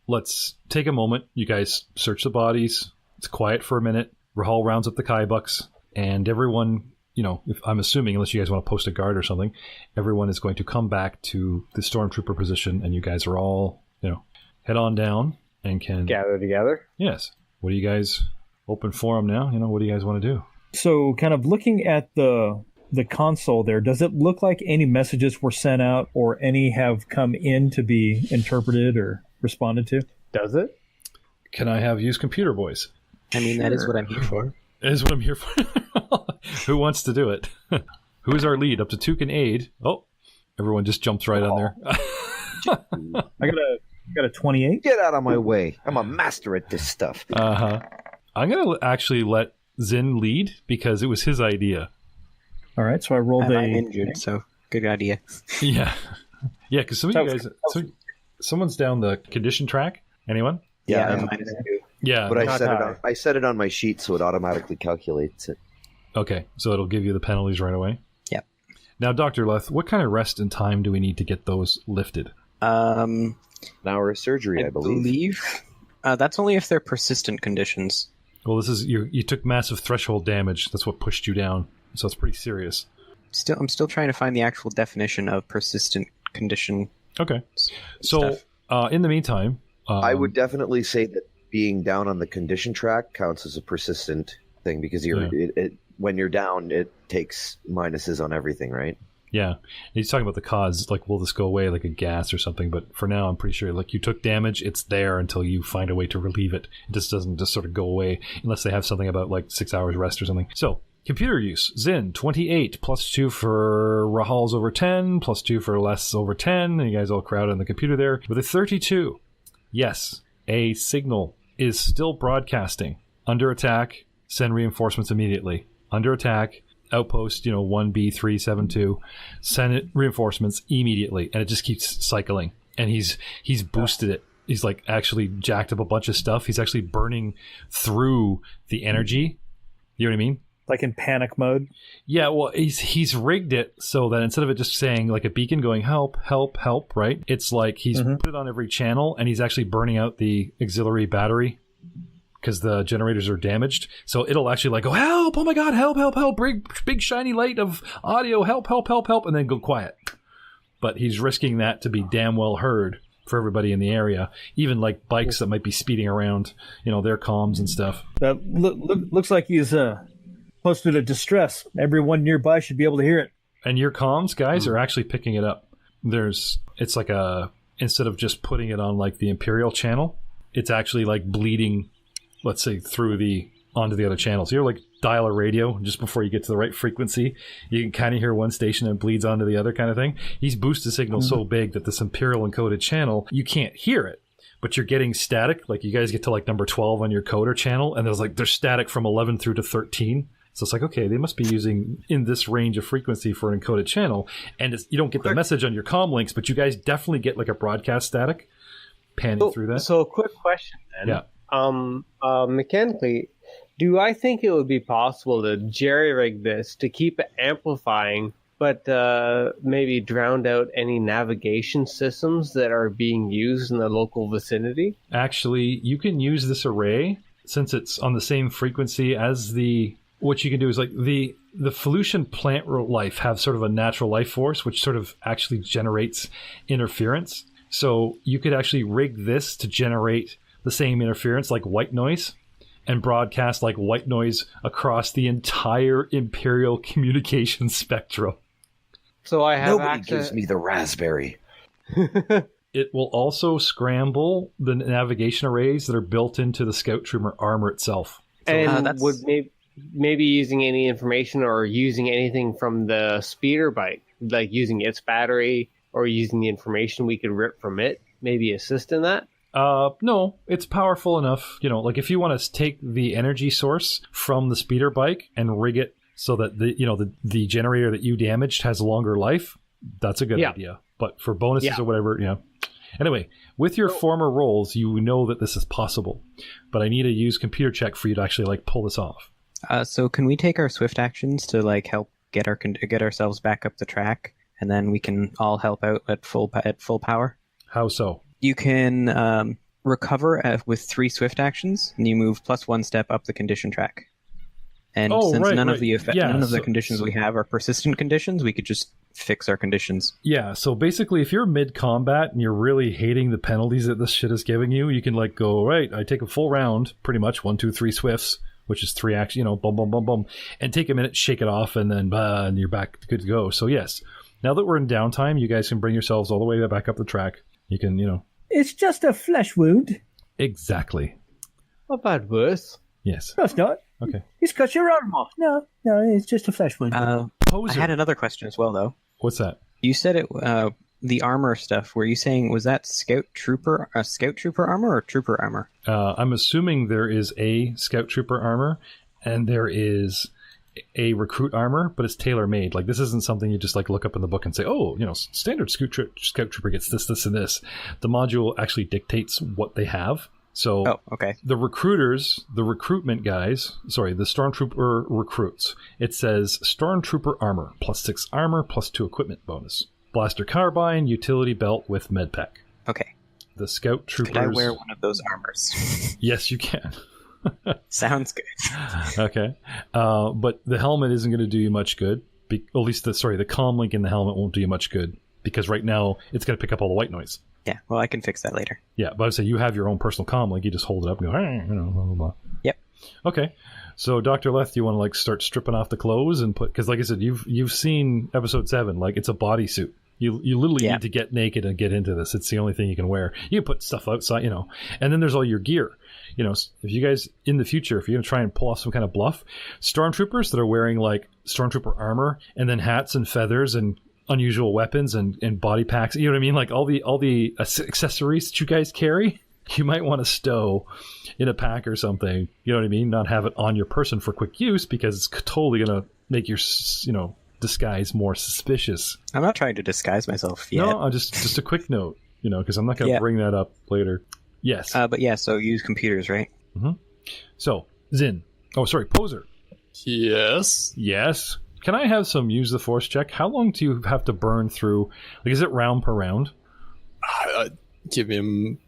let's take a moment. You guys search the bodies. It's quiet for a minute. Rahal rounds up the Kaibucks, and everyone, if I'm assuming, unless you guys want to post a guard or something, everyone is going to come back to the stormtrooper position, and you guys are all, head on down and can gather together. Yes. What do you guys open forum now? What do you guys want to do? So, kind of looking at the console there, does it look like any messages were sent out or any have come in to be interpreted or responded to? Does it? Can I have use computer voice? I mean, that is what I'm here for. That is what I'm here for. Who wants to do it? Who's our lead? Up to 2 can aid. Oh, everyone just jumps right on there. I got a 28. Get out of my way. I'm a master at this stuff. I'm going to actually let Zin lead because it was his idea. All right, so I rolled I'm injured, so good idea. Yeah, because some of you guys, someone's down the condition track. Anyone? Yeah, yeah. But I set it on my sheet, so it automatically calculates it. Okay, so it'll give you the penalties right away. Yep. Now, Dr. Leth, what kind of rest and time do we need to get those lifted? An hour of surgery, I believe. That's only if they're persistent conditions. Well, this is you took massive threshold damage. That's what pushed you down. So it's pretty serious. I'm still trying to find the actual definition of persistent condition. Okay. So in the meantime, I would definitely say that being down on the condition track counts as a persistent thing because when you're down, it takes minuses on everything, right? Yeah. He's talking about the cause, like, will this go away like a gas or something? But for now, I'm pretty sure, like, you took damage, it's there until you find a way to relieve it. It just doesn't just sort of go away unless they have something about, like, 6 hours rest or something. So, computer use. Zin, 28, +2 for Rahal's over 10, +2 for Less over 10. And you guys all crowd on the computer there. With a 32, yes, a signal is still broadcasting. Under attack, send reinforcements immediately. Under attack, outpost, 1B372, send it reinforcements immediately. And it just keeps cycling. And he's boosted it. He's like actually jacked up a bunch of stuff. He's actually burning through the energy. You know what I mean? Like in panic mode? Yeah, well, he's rigged it so that instead of it just saying like a beacon going help, help, help, right? It's like he's put it on every channel and he's actually burning out the auxiliary battery because the generators are damaged. So it'll actually like go, help, oh my god, help, help, help, big shiny light of audio, help, help, help, help, and then go quiet. But he's risking that to be damn well heard for everybody in the area, even like bikes that might be speeding around, their comms and stuff. That looks like he's posted a distress. Everyone nearby should be able to hear it. And your comms guys are actually picking it up. It's like instead of just putting it on like the Imperial channel, it's actually like bleeding, let's say, onto the other channel. So you're like dial a radio just before you get to the right frequency. You can kind of hear one station and it bleeds onto the other kind of thing. He's boosted signal so big that this Imperial encoded channel, you can't hear it, but you're getting static. Like you guys get to like number 12 on your coder channel, and there's static from 11 through to 13. So it's like, okay, they must be using in this range of frequency for an encoded channel. And you don't get the message on your comm links, but you guys definitely get like a broadcast static panning through that. So, quick question then. Yeah. Mechanically, do I think it would be possible to jerry-rig this to keep it amplifying, but maybe drown out any navigation systems that are being used in the local vicinity? Actually, you can use this array since it's on the same frequency as the... What you can do is like the Felucian plant life have sort of a natural life force, which sort of actually generates interference. So you could actually rig this to generate the same interference like white noise and broadcast like white noise across the entire Imperial communication spectrum. So I have Nobody gives me the raspberry. It will also scramble the navigation arrays that are built into the Scout Trooper armor itself. And would maybe using any information or using anything from the speeder bike, like using its battery or using the information we could rip from it, maybe assist in that? No, it's powerful enough. You know, like if you want to take the energy source from the speeder bike and rig it so that the generator that you damaged has a longer life, that's a good idea. But for bonuses or whatever, Anyway, with your former roles, you know that this is possible. But I need to use computer check for you to actually like pull this off. So can we take our swift actions to like help get ourselves back up the track, and then we can all help out at full power? How so? You can recover with 3 swift actions, and you move +1 step up the condition track. And since none of the conditions we have are persistent conditions, we could just fix our conditions. Yeah, so basically if you're mid-combat and you're really hating the penalties that this shit is giving you, you can like go, right, I take a full round, pretty much 1, 2, 3 swifts, which is 3 actions, boom, boom, boom, boom, and take a minute, shake it off, and then and you're back good to go. So yes, now that we're in downtime, you guys can bring yourselves all the way back up the track. You can, It's just a flesh wound. Exactly. Not bad, worse. Yes. No, it's not. Okay. He's cut your arm off. No, it's just a flesh wound. I had another question as well, though. What's that? You said it. The armor stuff. Were you saying was that Scout Trooper armor or Trooper armor? I'm assuming there is a Scout Trooper armor and there is a recruit armor, but it's tailor made. Like this isn't something you just like look up in the book and say, oh, standard Scout Trooper gets this, this, and this. The module actually dictates what they have. So the recruitment guys, the Stormtrooper recruits, it says Stormtrooper armor, +6 armor, +2 equipment bonus. Blaster carbine, utility belt with medpack. Okay. The Scout Troopers... Could I wear one of those armors? Yes, you can. Sounds good. Okay. But the helmet isn't going to do you much good. At least the comm link in the helmet won't do you much good. Because right now, it's going to pick up all the white noise. Yeah, well, I can fix that later. Yeah, but I would say you have your own personal comm link. You just hold it up and go, blah, blah, blah. Yep. Okay. So, Dr. Leth, you want to like start stripping off the clothes and put... Because like I said, you've seen episode 7. Like, it's a bodysuit. You literally need to get naked and get into this. It's the only thing you can wear. You can put stuff outside, And then there's all your gear. If you guys, in the future, if you're going to try and pull off some kind of bluff, Stormtroopers that are wearing like Stormtrooper armor and then hats and feathers and unusual weapons and body packs, you know what I mean? Like all the accessories that you guys carry, you might want to stow in a pack or something. You know what I mean? Not have it on your person for quick use because it's totally going to make your, disguise more suspicious. I'm not trying to disguise myself yet. No, just a quick note, because I'm not going to bring that up later. Yes. But yeah, so use computers, right? Mm-hmm. So, Zin. Oh, sorry, Poser. Yes. Yes. Can I have some use the force check? How long do you have to burn through? Like, is it round per round? Give him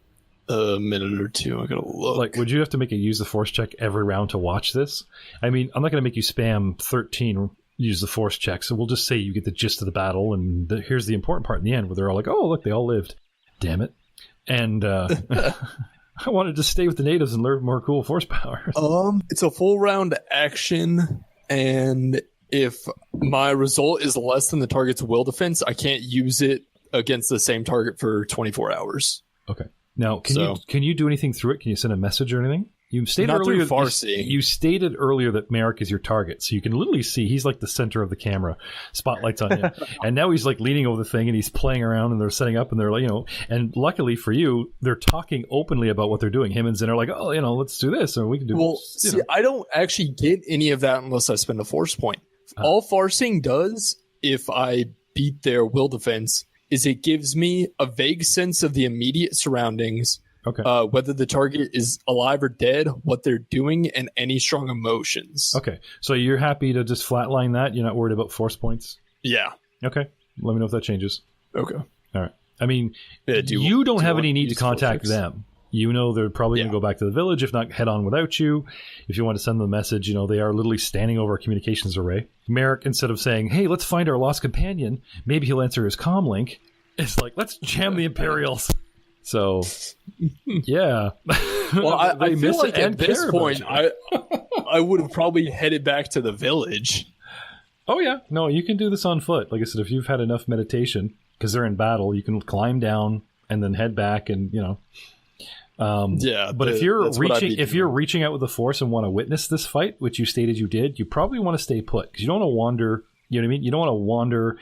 a minute or two. I gotta look. Like, would you have to make a use the force check every round to watch this? I mean, I'm not going to make you spam 13 use the force checks, so we'll just say you get the gist of the battle, and here's the important part in the end where they're all like, oh, look, they all lived. Damn it. And I wanted to stay with the natives and learn more cool force powers. It's a full round action, and if my result is less than the target's will defense, I can't use it against the same target for 24 hours. Okay. Now, can you do anything through it? Can you send a message or anything? You stated Not earlier. through Farsi. You stated earlier that Merrick is your target, so you can literally see he's like the center of the camera. Spotlight's on him, and now he's like leaning over the thing, and he's playing around, and they're setting up, and they're like, And luckily for you, they're talking openly about what they're doing. Him and Zen are like, oh, let's do this, or we can do. Well, see, I don't actually get any of that unless I spend a force point. All Farsing does, if I beat their will defense, is it gives me a vague sense of the immediate surroundings, Okay. Whether the target is alive or dead, what they're doing, and any strong emotions. Okay. So you're happy to just flatline that? You're not worried about force points? Yeah. Okay. Let me know if that changes. Okay. All right. I mean, Yeah, you don't have any need to contact them. You know they're probably going to go back to the village, if not head on without you. If you want to send them a message, you know, they are literally standing over a communications array. Merrick, instead of saying, hey, let's find our lost companion, maybe he'll answer his comm link, it's like, let's jam the Imperials. So, yeah. Well, I feel like at this point, I would have probably headed back to the village. Oh, yeah. No, you can do this on foot. Like I said, if you've had enough meditation, because they're in battle, you can climb down and then head back and, you know. But if you're reaching out with the force and want to witness this fight, which you stated you did, you probably want to stay put because you don't want to wander. You know what I mean? You don't want to wander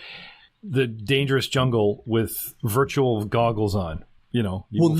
the dangerous jungle with virtual goggles on. You know. Well,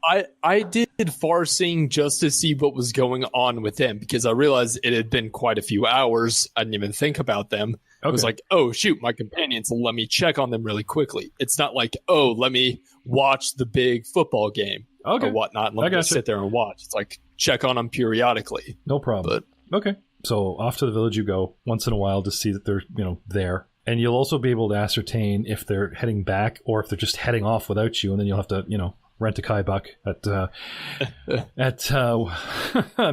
I did far-seeing just to see what was going on with them because I realized it had been quite a few hours. I didn't even think about them. Okay. I was like, oh, shoot, my companions, let me check on them really quickly. It's not like, oh, let me watch the big football game or whatnot. And let me sit there and watch. It's like, check on them periodically. No problem. Okay. So off to the village you go once in a while to see that they're, you know, there. And you'll also be able to ascertain if they're heading back or if they're just heading off without you. And then you'll have to, you know, rent a Kaibuck at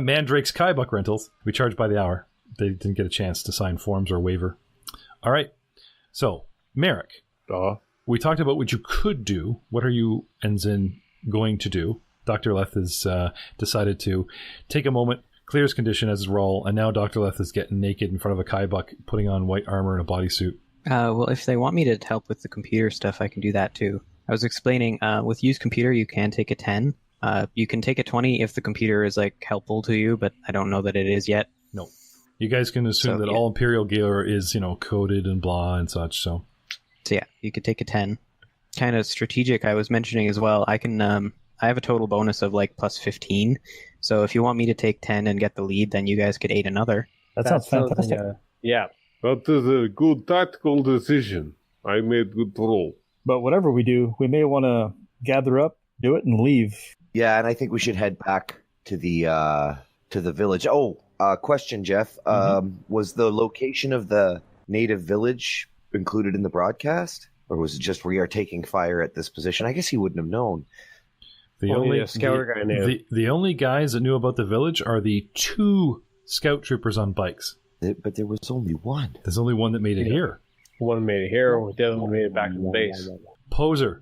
Mandrake's Kaibuck rentals. We charge by the hour. They didn't get a chance to sign forms or waiver. All right. So, Merrick, we talked about what you could do. What are you and Zin going to do? Dr. Leth has decided to take a moment, clear his condition as his role, and now Dr. Leth is getting naked in front of a Kaibuck, putting on white armor and a bodysuit. Well, if they want me to help with the computer stuff, I can do that too. I was explaining, with use computer, you can take a 10. You can take a 20 if the computer is like helpful to you, but I don't know that it is yet. No. You guys can assume that all Imperial gear is, you know, coded and blah and such, so yeah, you could take a 10. Kind of strategic, I was mentioning as well. I can, I have a total bonus of like plus 15. So if you want me to take 10 and get the lead, then you guys could aid another. That sounds fantastic. Yeah. That is a good tactical decision. I made good roll. But whatever we do, we may want to gather up, do it, and leave. Yeah, and I think we should head back to the village. Oh, question, Jeff. Was the location of the native village included in the broadcast? Or was it just we are taking fire at this position? I guess he wouldn't have known. The only guys that knew about the village are the 2 scout troopers on bikes. But there was only one. There's only one that made it here. One made it here, the other one made it back to the base. Poser.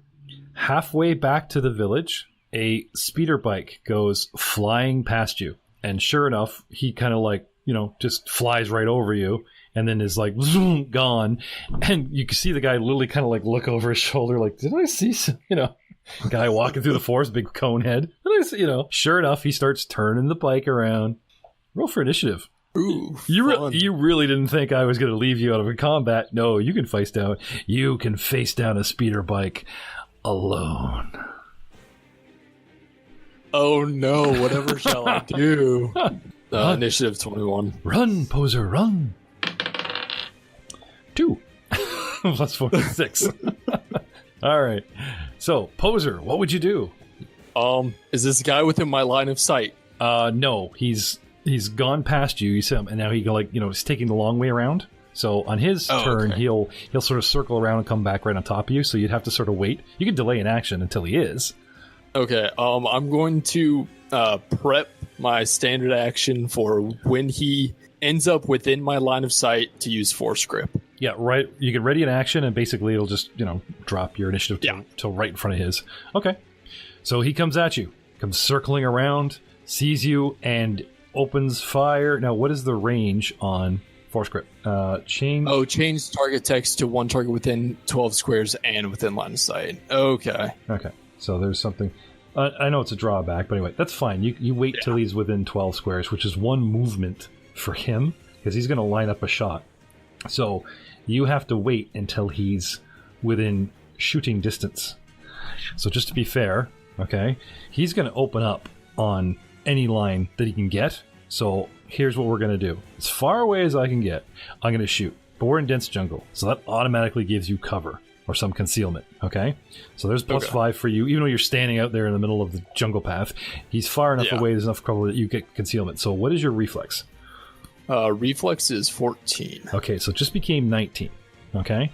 Halfway back to the village, a speeder bike goes flying past you. And sure enough, he kind of like, you know, just flies right over you and then is like, zoom, gone. And you can see the guy literally kind of like look over his shoulder like, did I see some, you know, guy walking through the forest, big cone head. Did I see, you know, sure enough, he starts turning the bike around. Roll for initiative. Ooh, you really didn't think I was going to leave you out of a combat. No, you can face down a speeder bike alone. Oh no, whatever shall I do? Initiative 21. Run, Poser, run. 2. Plus 4, 6. All right. So, Poser, what would you do? Is this guy within my line of sight? No, he's gone past you. You see him, and now he's taking the long way around. So on his turn, he'll sort of circle around and come back right on top of you. So you'd have to sort of wait. You can delay an action until he is. Okay. I'm going to prep my standard action for when he ends up within my line of sight to use Force Grip. Yeah, right. You can ready an action, and basically it'll just drop your initiative till right in front of his. Okay. So he comes at you, comes circling around, sees you, and opens fire. Now, what is the range on Force Grip? Change target text to one target within 12 squares and within line of sight. Okay. So there's something. I know it's a drawback, but anyway, that's fine. You wait till he's within 12 squares, which is one movement for him, because he's going to line up a shot. So you have to wait until he's within shooting distance. So just to be fair, okay, he's going to open up on any line that he can get. So here's what we're going to do. As far away as I can get, I'm going to shoot. But we're in dense jungle, so that automatically gives you cover. or some concealment. Okay, so there's +5 for you, even though you're standing out there in the middle of the jungle path. He's far enough away. There's enough cover that you get concealment. So what is your reflex? Reflex is 14. Okay, so it just became 19. Okay,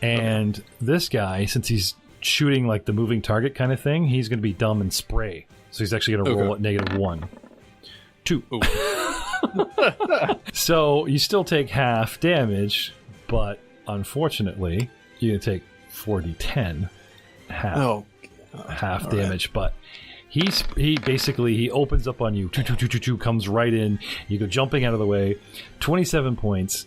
and this guy, since he's shooting like the moving target kind of thing, he's going to be dumb and spray. So he's actually going to roll at -1. 2. So you still take half damage, but unfortunately, you're going to take 4d10 half damage. But he basically opens up on you. Two, comes right in. You go jumping out of the way. 27 points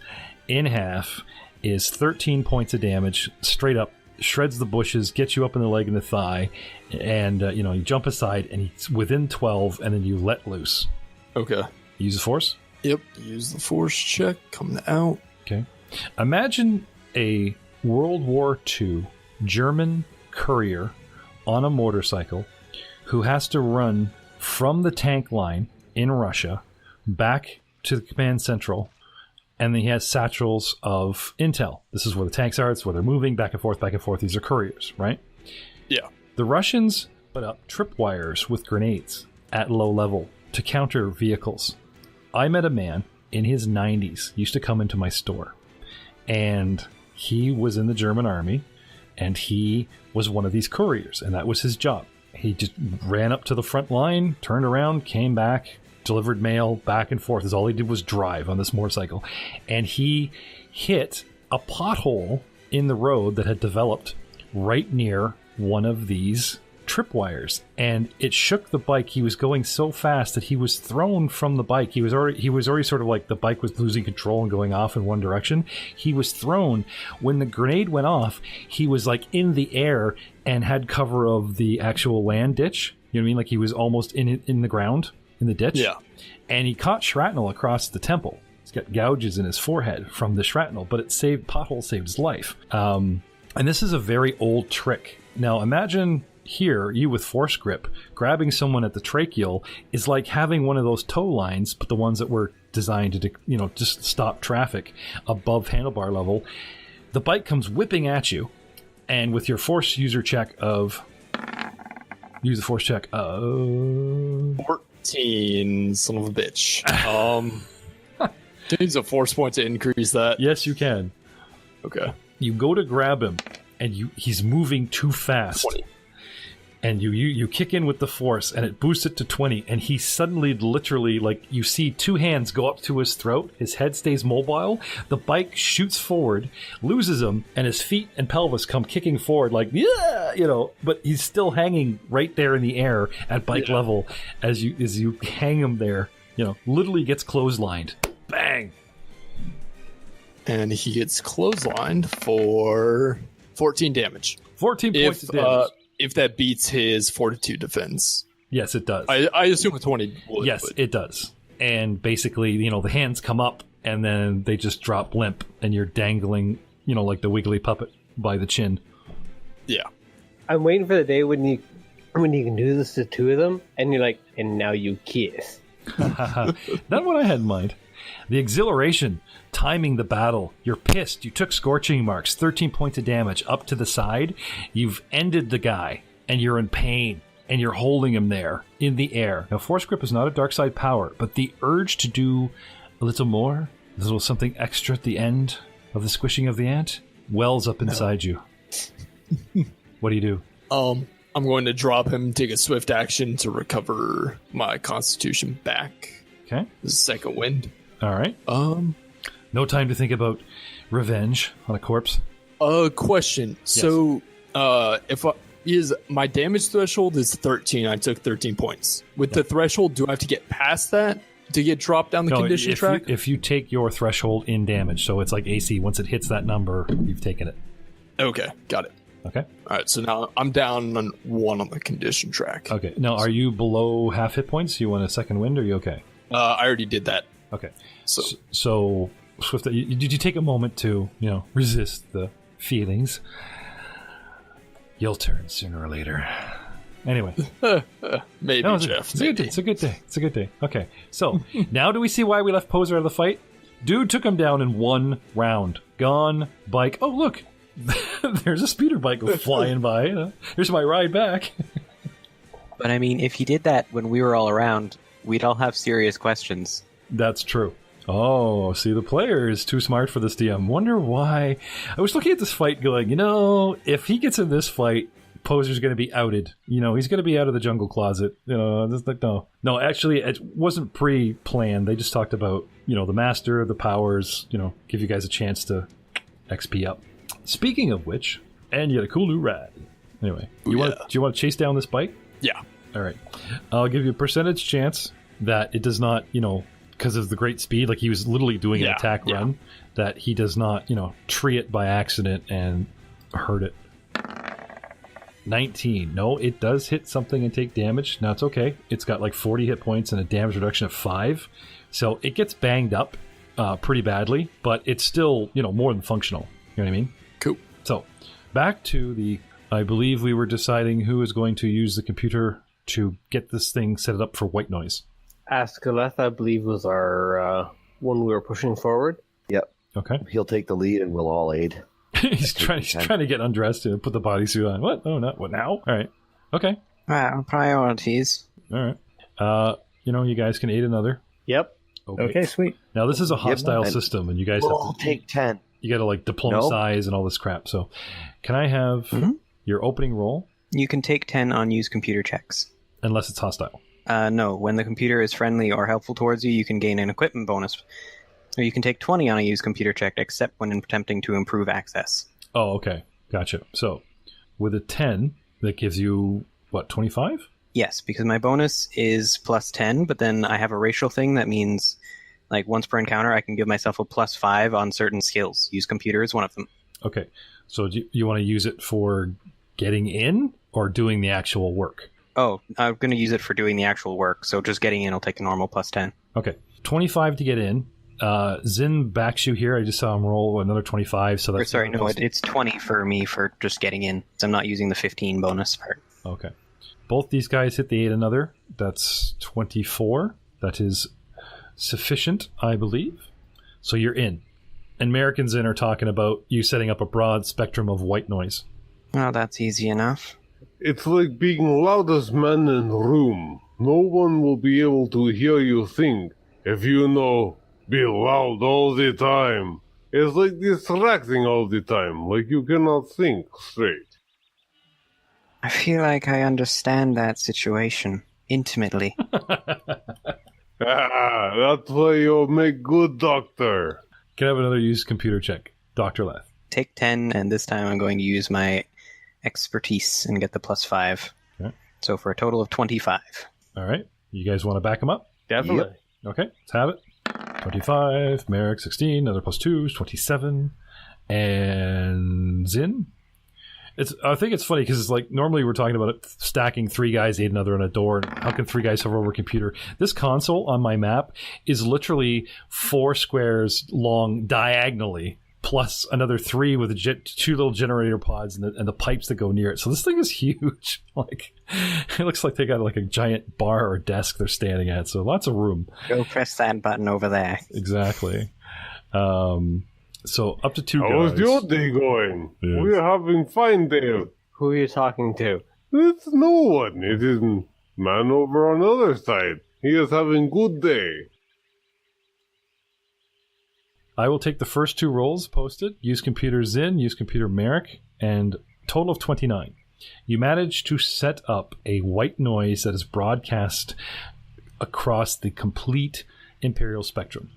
in half is 13 points of damage straight up. Shreds the bushes, gets you up in the leg and the thigh, and you jump aside, and he's within 12, and then you let loose. Okay. Use the force? Yep. Use the force check. Coming out. Okay. Imagine a World War II German courier on a motorcycle who has to run from the tank line in Russia back to the command central, and then he has satchels of intel. This is where the tanks are. It's where they're moving back and forth, back and forth. These are couriers, right? Yeah. The Russians put up tripwires with grenades at low level to counter vehicles. I met a man in his 90s, used to come into my store, and he was in the German army, and he was one of these couriers, and that was his job. He just ran up to the front line, turned around, came back, delivered mail back and forth. All he did was drive on this motorcycle. And he hit a pothole in the road that had developed right near one of these tripwires, and it shook the bike. He was going so fast that he was thrown from the bike. He was already sort of like the bike was losing control and going off in one direction. He was thrown. When the grenade went off, he was like in the air and had cover of the actual land ditch. You know what I mean? Like he was almost in the ground, in the ditch. Yeah. And he caught shrapnel across the temple. He's got gouges in his forehead from the shrapnel, but pothole saved his life. And this is a very old trick. Now imagine here, you with force grip, grabbing someone at the tracheal is like having one of those tow lines, but the ones that were designed to, just stop traffic above handlebar level. The bike comes whipping at you, and with your force use the force check of 14, son of a bitch. Can I use a force point to increase that? Yes, you can. Okay. You go to grab him, and he's moving too fast. 20. And you kick in with the force, and it boosts it to 20, and he suddenly, literally, like, you see two hands go up to his throat, his head stays mobile, the bike shoots forward, loses him, and his feet and pelvis come kicking forward, like, yeah, but he's still hanging right there in the air at bike level as you hang him there, literally gets clotheslined. Bang! And he gets clotheslined for 14 damage. 14 points of damage. If that beats his fortitude defense. Yes, it does. I assume a 20 would. Yes, it does. And basically, the hands come up and then they just drop limp and you're dangling, like the wiggly puppet by the chin. Yeah. I'm waiting for the day when you can do this to two of them and you're like, and now you kiss. Not what I had in mind. The exhilaration, timing the battle. You're pissed. You took scorching marks, 13 points of damage up to the side. You've ended the guy, and you're in pain, and you're holding him there in the air. Now, Force Grip is not a dark side power, but the urge to do a little more, a little something extra at the end of the squishing of the ant, wells up inside you. What do you do? I'm going to drop him, take a swift action to recover my constitution back. Okay. The second wind. All right. No time to think about revenge on a corpse. Question. Yes. So, my damage threshold is 13. I took 13 points. With the threshold, do I have to get past that to get dropped down the condition track? If you take your threshold in damage, so it's like AC. Once it hits that number, you've taken it. Okay, got it. Okay. All right. So now I'm down on 1 on the condition track. Okay. Now, are you below half hit points? You want a second wind? Or are you okay? I already did that. Okay. So Swift, did you take a moment to, resist the feelings? You'll turn sooner or later. Anyway. Maybe, Jeff. It's a good day. It's a good day. Okay. So, now do we see why we left Poser out of the fight? Dude took him down in 1 round. Gone, bike. Oh, look. There's a speeder bike flying by. Here's my ride back. But I mean, if he did that when we were all around, we'd all have serious questions. That's true. Oh, see, the player is too smart for this DM. Wonder why. I was looking at this fight going, if he gets in this fight, Poser's going to be outed. He's going to be out of the jungle closet. Just like, no. No, actually, it wasn't pre-planned. They just talked about, the master, the powers, give you guys a chance to XP up. Speaking of which, and you had a cool new ride. Anyway, do you want to chase down this bike? Yeah. All right. I'll give you a percentage chance that it does not, because of the great speed, like he was literally doing an attack run, that he does not, tree it by accident and hurt it. 19. No, it does hit something and take damage. Now, it's okay. It's got like 40 hit points and a damage reduction of 5. So it gets banged up pretty badly, but it's still, more than functional. You know what I mean? Cool. So, back to I believe we were deciding who is going to use the computer to get this thing set up for white noise. Askeleth, I believe, was our one we were pushing forward. Yep. Okay. He'll take the lead and we'll all aid. he's trying to get undressed and put the bodysuit on. What? Oh, not what now? All right. Okay. Wow, priorities. All right. You guys can aid another. Yep. Okay, sweet. Now, this is a hostile system, and you guys We'll take 10. You got to, diplomatize and all this crap. So, can I have your opening roll? You can take 10 on use computer checks. Unless it's hostile. No, when the computer is friendly or helpful towards you, you can gain an equipment bonus. Or you can take 20 on a use computer check, except when attempting to improve access. Oh, okay. Gotcha. So, with a 10, that gives you, 25? Yes, because my bonus is plus 10, but then I have a racial thing that means, once per encounter, I can give myself a plus 5 on certain skills. Use computer is one of them. Okay. So, do you want to use it for getting in or doing the actual work? Oh, I'm going to use it for doing the actual work, so just getting in will take a normal plus 10. Okay. 25 to get in. Zin backs you here. I just saw him roll another 25. So that's it's 20 for me for just getting in. So I'm not using the 15 bonus part. Okay. Both these guys hit the 8 another. That's 24. That is sufficient, I believe. So you're in. And Merrick and Zin are talking about you setting up a broad spectrum of white noise. Oh, that's easy enough. It's like being loudest man in the room. No one will be able to hear you think if you be loud all the time. It's like distracting all the time, like you cannot think straight. I feel like I understand that situation intimately. That's why you make good doctor. Can I have another use computer check? Dr. Leth. Take 10, and this time I'm going to use my expertise and get the plus 5. Okay. So for a total of 25. All right. You guys want to back him up? Definitely. Yep. Okay, let's have it. 25, Merrick 16, another plus 2 is 27, and Zin. I think it's funny because it's normally we're talking about it stacking 3 guys, 8 another on a door, and how can 3 guys hover over a computer? This console on my map is literally 4 squares long diagonally, plus another 3 with 2 little generator pods and the pipes that go near it. So this thing is huge. It looks like they got a giant bar or desk they're standing at. So lots of room. Go press that button over there. Exactly. So up to 2 guys. How's your day going? Yes. We're having fine day. Who are you talking to? It's no one. It isn't man over on the other side. He is having good day. I will take the first 2 rolls posted. Use computer Zin, use computer Merrick, and total of 29. You manage to set up a white noise that is broadcast across the complete Imperial spectrum.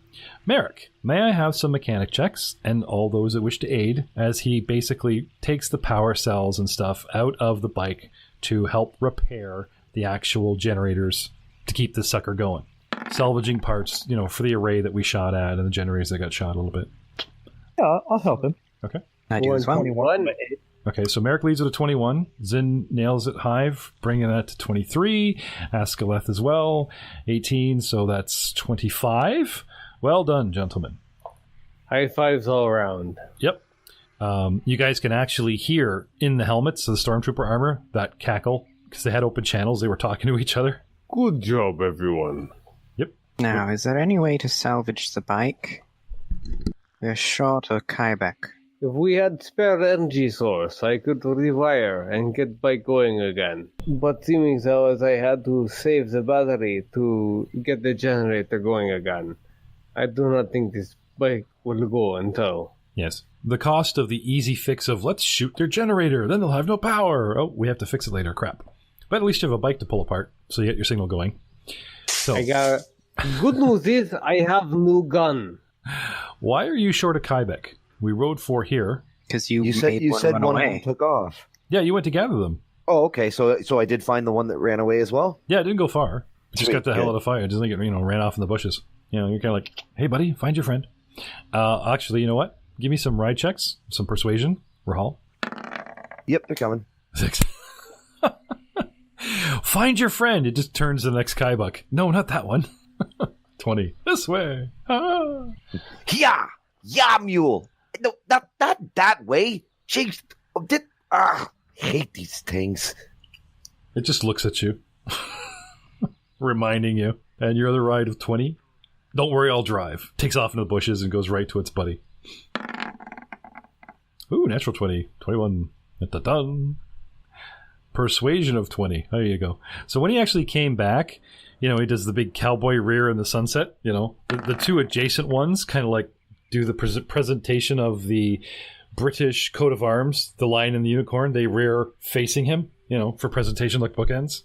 Merrick, may I have some mechanic checks and all those that wish to aid as he basically takes the power cells and stuff out of the bike to help repair the actual generators to keep this sucker going. Salvaging parts, for the array that we shot at and the generators that got shot a little bit. Yeah, I'll help him. Okay. I do as well. 21. Okay, so Merrick leads with a 21. Zin nails it high, bringing that to 23. Askeleth as well, 18, so that's 25. Well done, gentlemen. High fives all around. Yep. You guys can actually hear in the helmets of the Stormtrooper armor that cackle, because they had open channels. They were talking to each other. Good job, everyone. Yep. Now, is there any way to salvage the bike? We're short of Kaibek. If we had spare energy source, I could rewire and get bike going again. But seeming so as I had to save the battery to get the generator going again. I do not think this bike will go until... Yes. The cost of the easy fix of let's shoot their generator, then they'll have no power. Oh, we have to fix it later. Crap. But at least you have a bike to pull apart, so you get your signal going. So, I got... Good news is I have new gun. why are you short of Kybeck? We rode 4 here. Because You said one of them took off. Yeah, you went to gather them. Oh, okay. So I did find the one that ran away as well. Yeah, it didn't go far. It just Sweet, got the hell good. out of fire. It just like ran off in the bushes. You're kind of like, hey, buddy, find your friend. Actually, you know what? Give me some ride checks, some persuasion. Rahal. Yep, they're coming. 6. Find your friend. It just turns to the next Kybuck. No, not that one. 20. This way. Ah. Yeah, mule. No, not that way. Jeez, hate these things. It just looks at you, reminding you. And your other ride of 20. Don't worry, I'll drive. Takes off into the bushes and goes right to its buddy. Ooh, natural 20. 21. Dun. Persuasion of 20. There you go. So when he actually came back, he does the big cowboy rear in the sunset. The 2 adjacent ones kind of like do the presentation of the British coat of arms, the lion and the unicorn. They rear facing him, for presentation like bookends.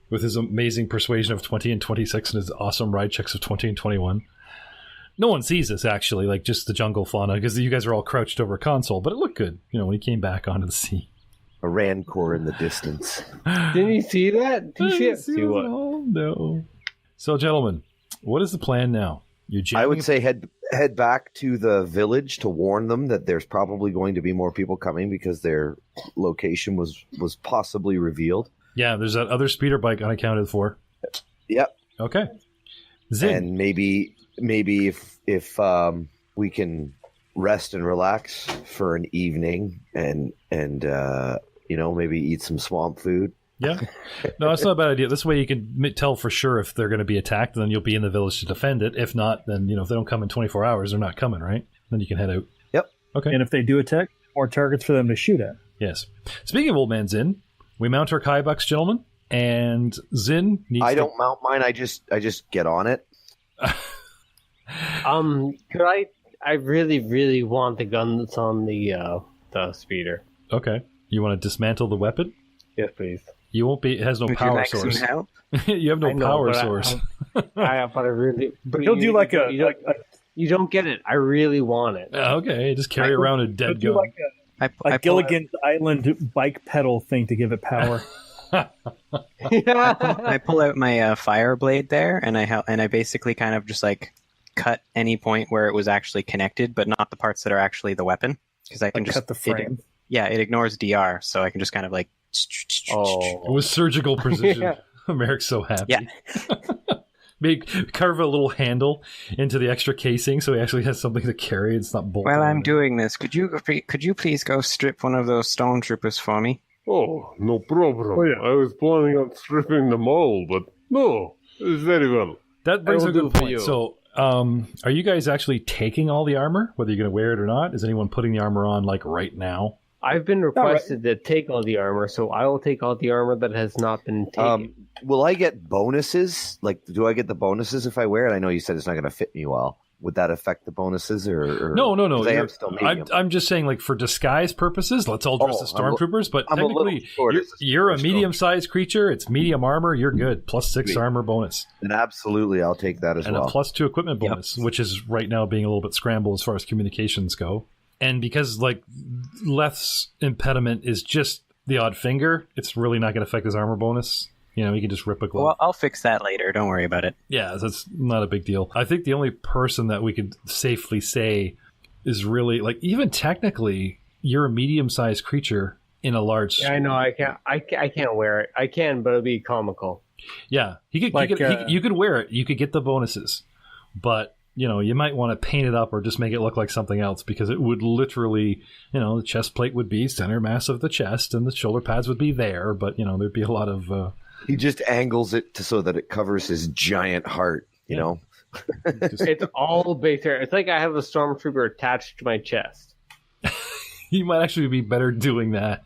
With his amazing persuasion of 20 and 26 and his awesome ride checks of 20 and 21. No one sees this, actually, like just the jungle fauna, because you guys are all crouched over a console, but it looked good, when he came back onto the scene. A rancor in the distance. Didn't you see that? Did you see it? See what? Oh, no. So, gentlemen, what is the plan now? I would say head back to the village to warn them that there's probably going to be more people coming because their location was possibly revealed. Yeah, there's that other speeder bike unaccounted for. Yep. Okay. Zin. And maybe if we can rest and relax for an evening and maybe eat some swamp food. Yeah. No, that's not a bad idea. This way you can tell for sure if they're going to be attacked, and then you'll be in the village to defend it. If not, then, if they don't come in 24 hours, they're not coming, right? Then you can head out. Yep. Okay. And if they do attack, more targets for them to shoot at. Yes. Speaking of Old Man Zin, we mount our Kybucks, gentlemen, and Zin needs I don't mount mine. I just get on it. Could I really, really want the gun that's on the speeder. Okay. You want to dismantle the weapon? Yes, please. You won't be. It has no Would power you like source. some help? You have no I know, power but source. But I really. But He'll do like you don't get it. I really want it. Okay, just carry around a dead do gun. like I a pull out- Gilligan's Island bike pedal thing to give it power. I pull out my fire blade there, and I basically kind of just like cut any point where it was actually connected, but not the parts that are actually the weapon, because I can just cut the frame. it ignores DR, so I can just kind of like. It was surgical precision. Yeah. Merrick's so happy. Yeah. Carve a little handle into the extra casing so he actually has something to carry. It's not bolted. While on I'm it. doing this, could you please go strip one of those stormtroopers for me? Oh, no problem. Oh, yeah. I was planning on stripping them all, but no, it's very well. That brings I a will good do for point. you. So, are you guys actually taking all the armor, whether you're going to wear it or not? Is anyone putting the armor on like right now? I've been requested to take all the armor, so I will take all the armor that has not been taken. Will I get bonuses? Like, do I get the bonuses if I wear it? I know you said it's not going to fit me well. Would that affect the bonuses or No. 'cause I am still medium. I'm just saying, like, for disguise purposes, let's all dress as stormtroopers, but I'm a little technically, short as a you're a stormtrooper. medium-sized creature. It's medium armor. You're good. +6 Sweet. armor bonus. And absolutely, I'll take that as And well. a +2 equipment bonus, which is right now being a little bit scrambled as far as communications go. And because, like, Leth's impediment is just the odd finger, it's really not going to affect his armor bonus. He can just rip a glove. Well, I'll fix that later. Don't worry about it. Yeah, that's not a big deal. I think the only person that we could safely say is really, like, even technically, you're a medium-sized creature in a large... Yeah, I know. I can't wear it. I can, but it'll be comical. Yeah, you could wear it. You could get the bonuses. But, you might want to paint it up or just make it look like something else, because it would literally, the chest plate would be center mass of the chest and the shoulder pads would be there, but, there'd be a lot of... He just angles it so that it covers his giant heart, you know? It's all based there. It's like I have a stormtrooper attached to my chest. You might actually be better doing that.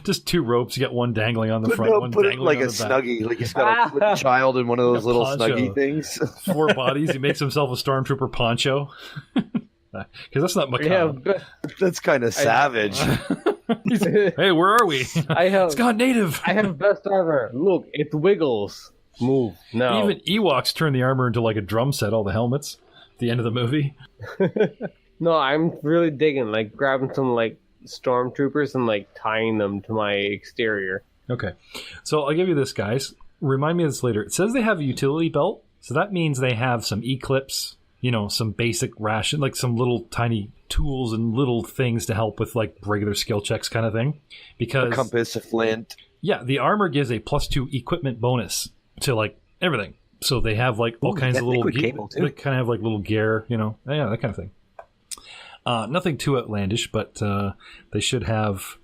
Just 2 ropes. You got one dangling on the front, one put dangling it like on a the back. snuggie. Like he's got to put a child in one of those little poncho. snuggie things. 4 bodies. He makes himself a stormtrooper poncho. Because that's not Makai. Yeah, That's kind of savage. Hey, where are we? It's gone native. I have best armor. Look, it wiggles. Move now. Even Ewoks turn the armor into like a drum set, all the helmets at the end of the movie. No, I'm really digging, like, grabbing some, like, stormtroopers and, like, tying them to my exterior. Okay. So I'll give you this, guys. Remind me of this later. It says they have a utility belt, so that means they have some eclipse, some basic ration, like some little tiny tools and little things to help with, like, regular skill checks kind of thing. Because A compass, a flint. Yeah, the armor gives a +2 equipment bonus to, like, everything. So they have, like, all kinds of little liquid cable, too. They kind of have, like, little gear, yeah, that kind of thing. Nothing too outlandish, but they should have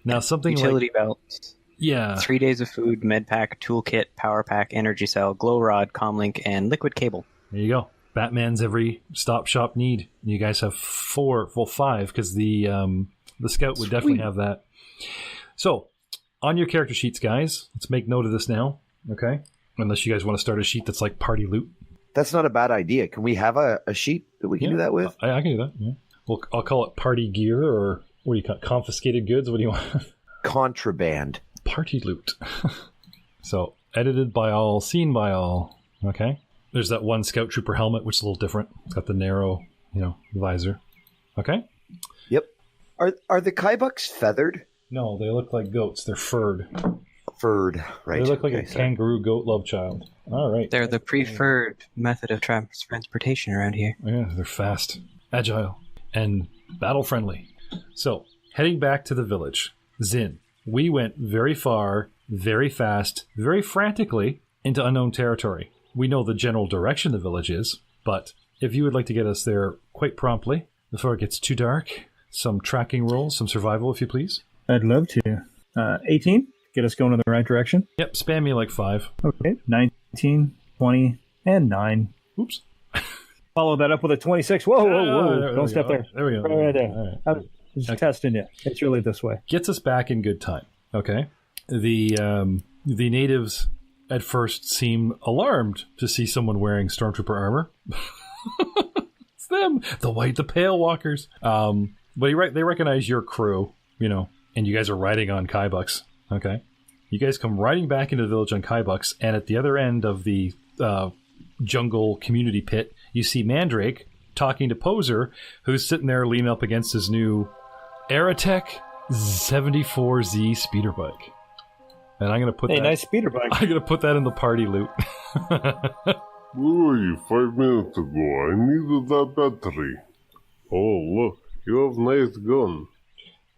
now something utility like belts. Yeah, 3 days of food, med pack, toolkit, power pack, energy cell, glow rod, comlink, and liquid cable. There you go. Batman's every stop shop need. You guys have 5, because the scout would definitely have that. So on your character sheets, guys, let's make note of this now. Okay, unless you guys want to start a sheet that's like party loot. That's not a bad idea. Can we have a sheet that we can do that with? I can do that. Yeah. Well, I'll call it party gear, or what do you call it? Confiscated goods? What do you want? Contraband. Party loot. So, edited by all, seen by all. Okay. There's that one Scout Trooper helmet, which is a little different. It's got the narrow, visor. Okay. Yep. Are the Kaibuks feathered? No, they look like goats. They're furred. Furred, right. They look like a kangaroo goat love child. All right. They're the preferred method of transportation around here. Yeah, they're fast, agile, and battle-friendly. So, heading back to the village. Zin, we went very far, very fast, very frantically into unknown territory. We know the general direction the village is, but if you would like to get us there quite promptly, before it gets too dark, some tracking rolls, some survival, if you please. I'd love to. 18, get us going in the right direction. Yep, spam me like 5. Okay, 19, 20, and 9. Oops. Follow that up with a 26. Whoa, whoa. There Don't we step go. there. There we go. Right there. All right. I'm just testing you. It's really this way. Gets us back in good time. Okay. The natives at first seem alarmed to see someone wearing stormtrooper armor. It's them, the pale walkers. But they recognize your crew, and you guys are riding on Kaibuks. Okay. You guys come riding back into the village on Kaibuks, and at the other end of the jungle community pit, you see Mandrake talking to Poser, who's sitting there leaning up against his new Aerotech 74Z speeder bike. And I'm going to put nice speeder bike. I'm going to put that in the party loot. Where were you 5 minutes ago? I needed that battery. Oh, look, you have a nice gun.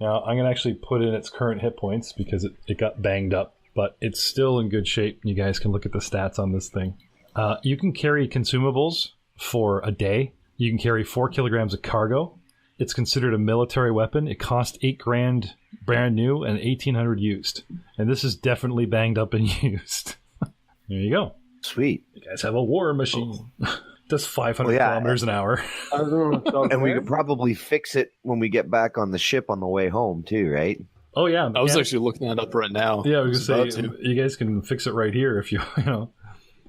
Now, I'm going to actually put in its current hit points because it got banged up, but it's still in good shape. You guys can look at the stats on this thing. You can carry consumables for a day. You can carry 4 kilograms of cargo. It's considered a military weapon. It cost $8,000 brand new and $1,800 used. And this is definitely banged up and used. There you go. Sweet. You guys have a war machine. Does 500 kilometers an hour. And we could probably fix it when we get back on the ship on the way home, too, right? Oh, yeah. I was actually looking that up right now. Yeah, I was going to say, you guys can fix it right here if you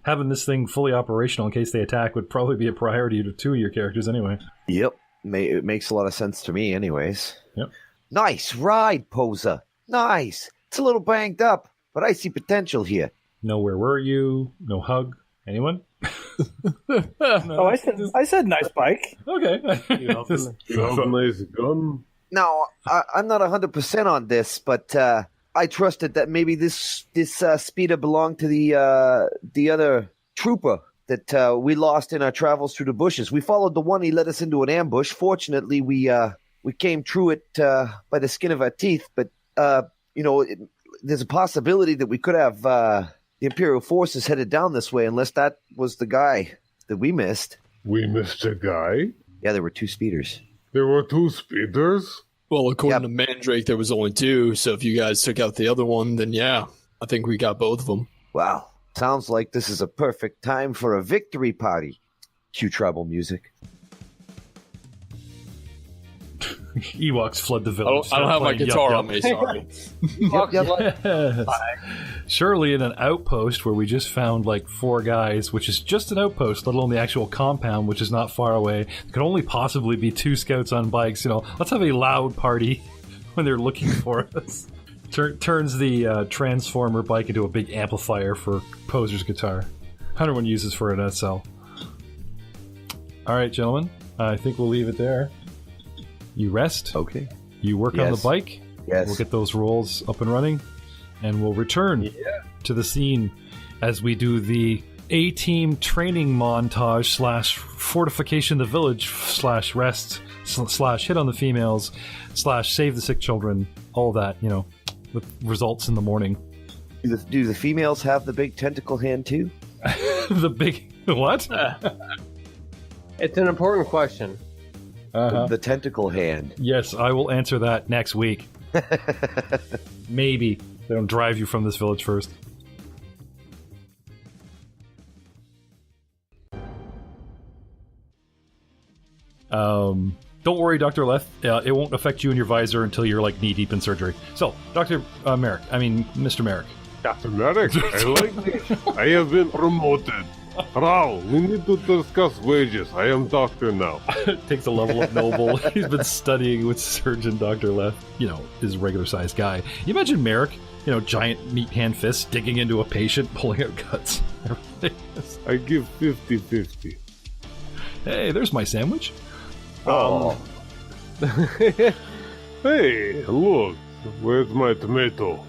having this thing fully operational in case they attack would probably be a priority to 2 of your characters anyway. Yep. It makes a lot of sense to me anyways. Yep. Nice ride, Poser. Nice. It's a little banged up, but I see potential here. No, where were you? No hug. Anyone? No. Oh, I said nice bike. Okay. You have a nice gun. Now, I'm not 100% on this, but I trusted that maybe this speeder belonged to the other trooper that we lost in our travels through the bushes. We followed the one. He led us into an ambush. Fortunately, we came through it by the skin of our teeth. But there's a possibility that we could have the Imperial forces headed down this way, unless that was the guy that we missed. We missed a guy? Yeah, there were 2 speeders. There were 2 speeders? Well, according to Mandrake, there was only 2. So if you guys took out the other one, then yeah, I think we got both of them. Wow. Sounds like this is a perfect time for a victory party. Cue tribal music. Ewoks flood the village. I don't have my Playing guitar Yup on me, sorry. Yup. Yes. Surely in an outpost where we just found like 4 guys, which is just an outpost, let alone the actual compound, which is not far away. There could only possibly be 2 scouts on bikes. Let's have a loud party when they're looking for us. Turns the transformer bike into a big amplifier for Poser's guitar. Another one uses for an SL. All right, gentlemen. I think we'll leave it there. You rest. Okay. You work on the bike. Yes. We'll get those rolls up and running, and we'll return to the scene as we do the A-team training montage / fortification the village / rest / hit on the females / save the sick children. All that, with results in the morning. Do the females have the big tentacle hand too? The big what? It's an important question. The tentacle hand. Yes, I will answer that next week. Maybe they don't drive you from this village first. Don't worry, Dr. Leth. It won't affect you and your visor until you're like knee deep in surgery. So, Mr. Merrick. Dr. Merrick, I like this. I have been promoted. Raul, we need to discuss wages. I am doctor now. Takes a level up noble. He's been studying with Surgeon Dr. Leth. Is a regular sized guy. You imagine Merrick, giant meat hand fists digging into a patient, pulling out guts. I give 50-50. Hey, there's my sandwich. Hey, look, where's my tomato?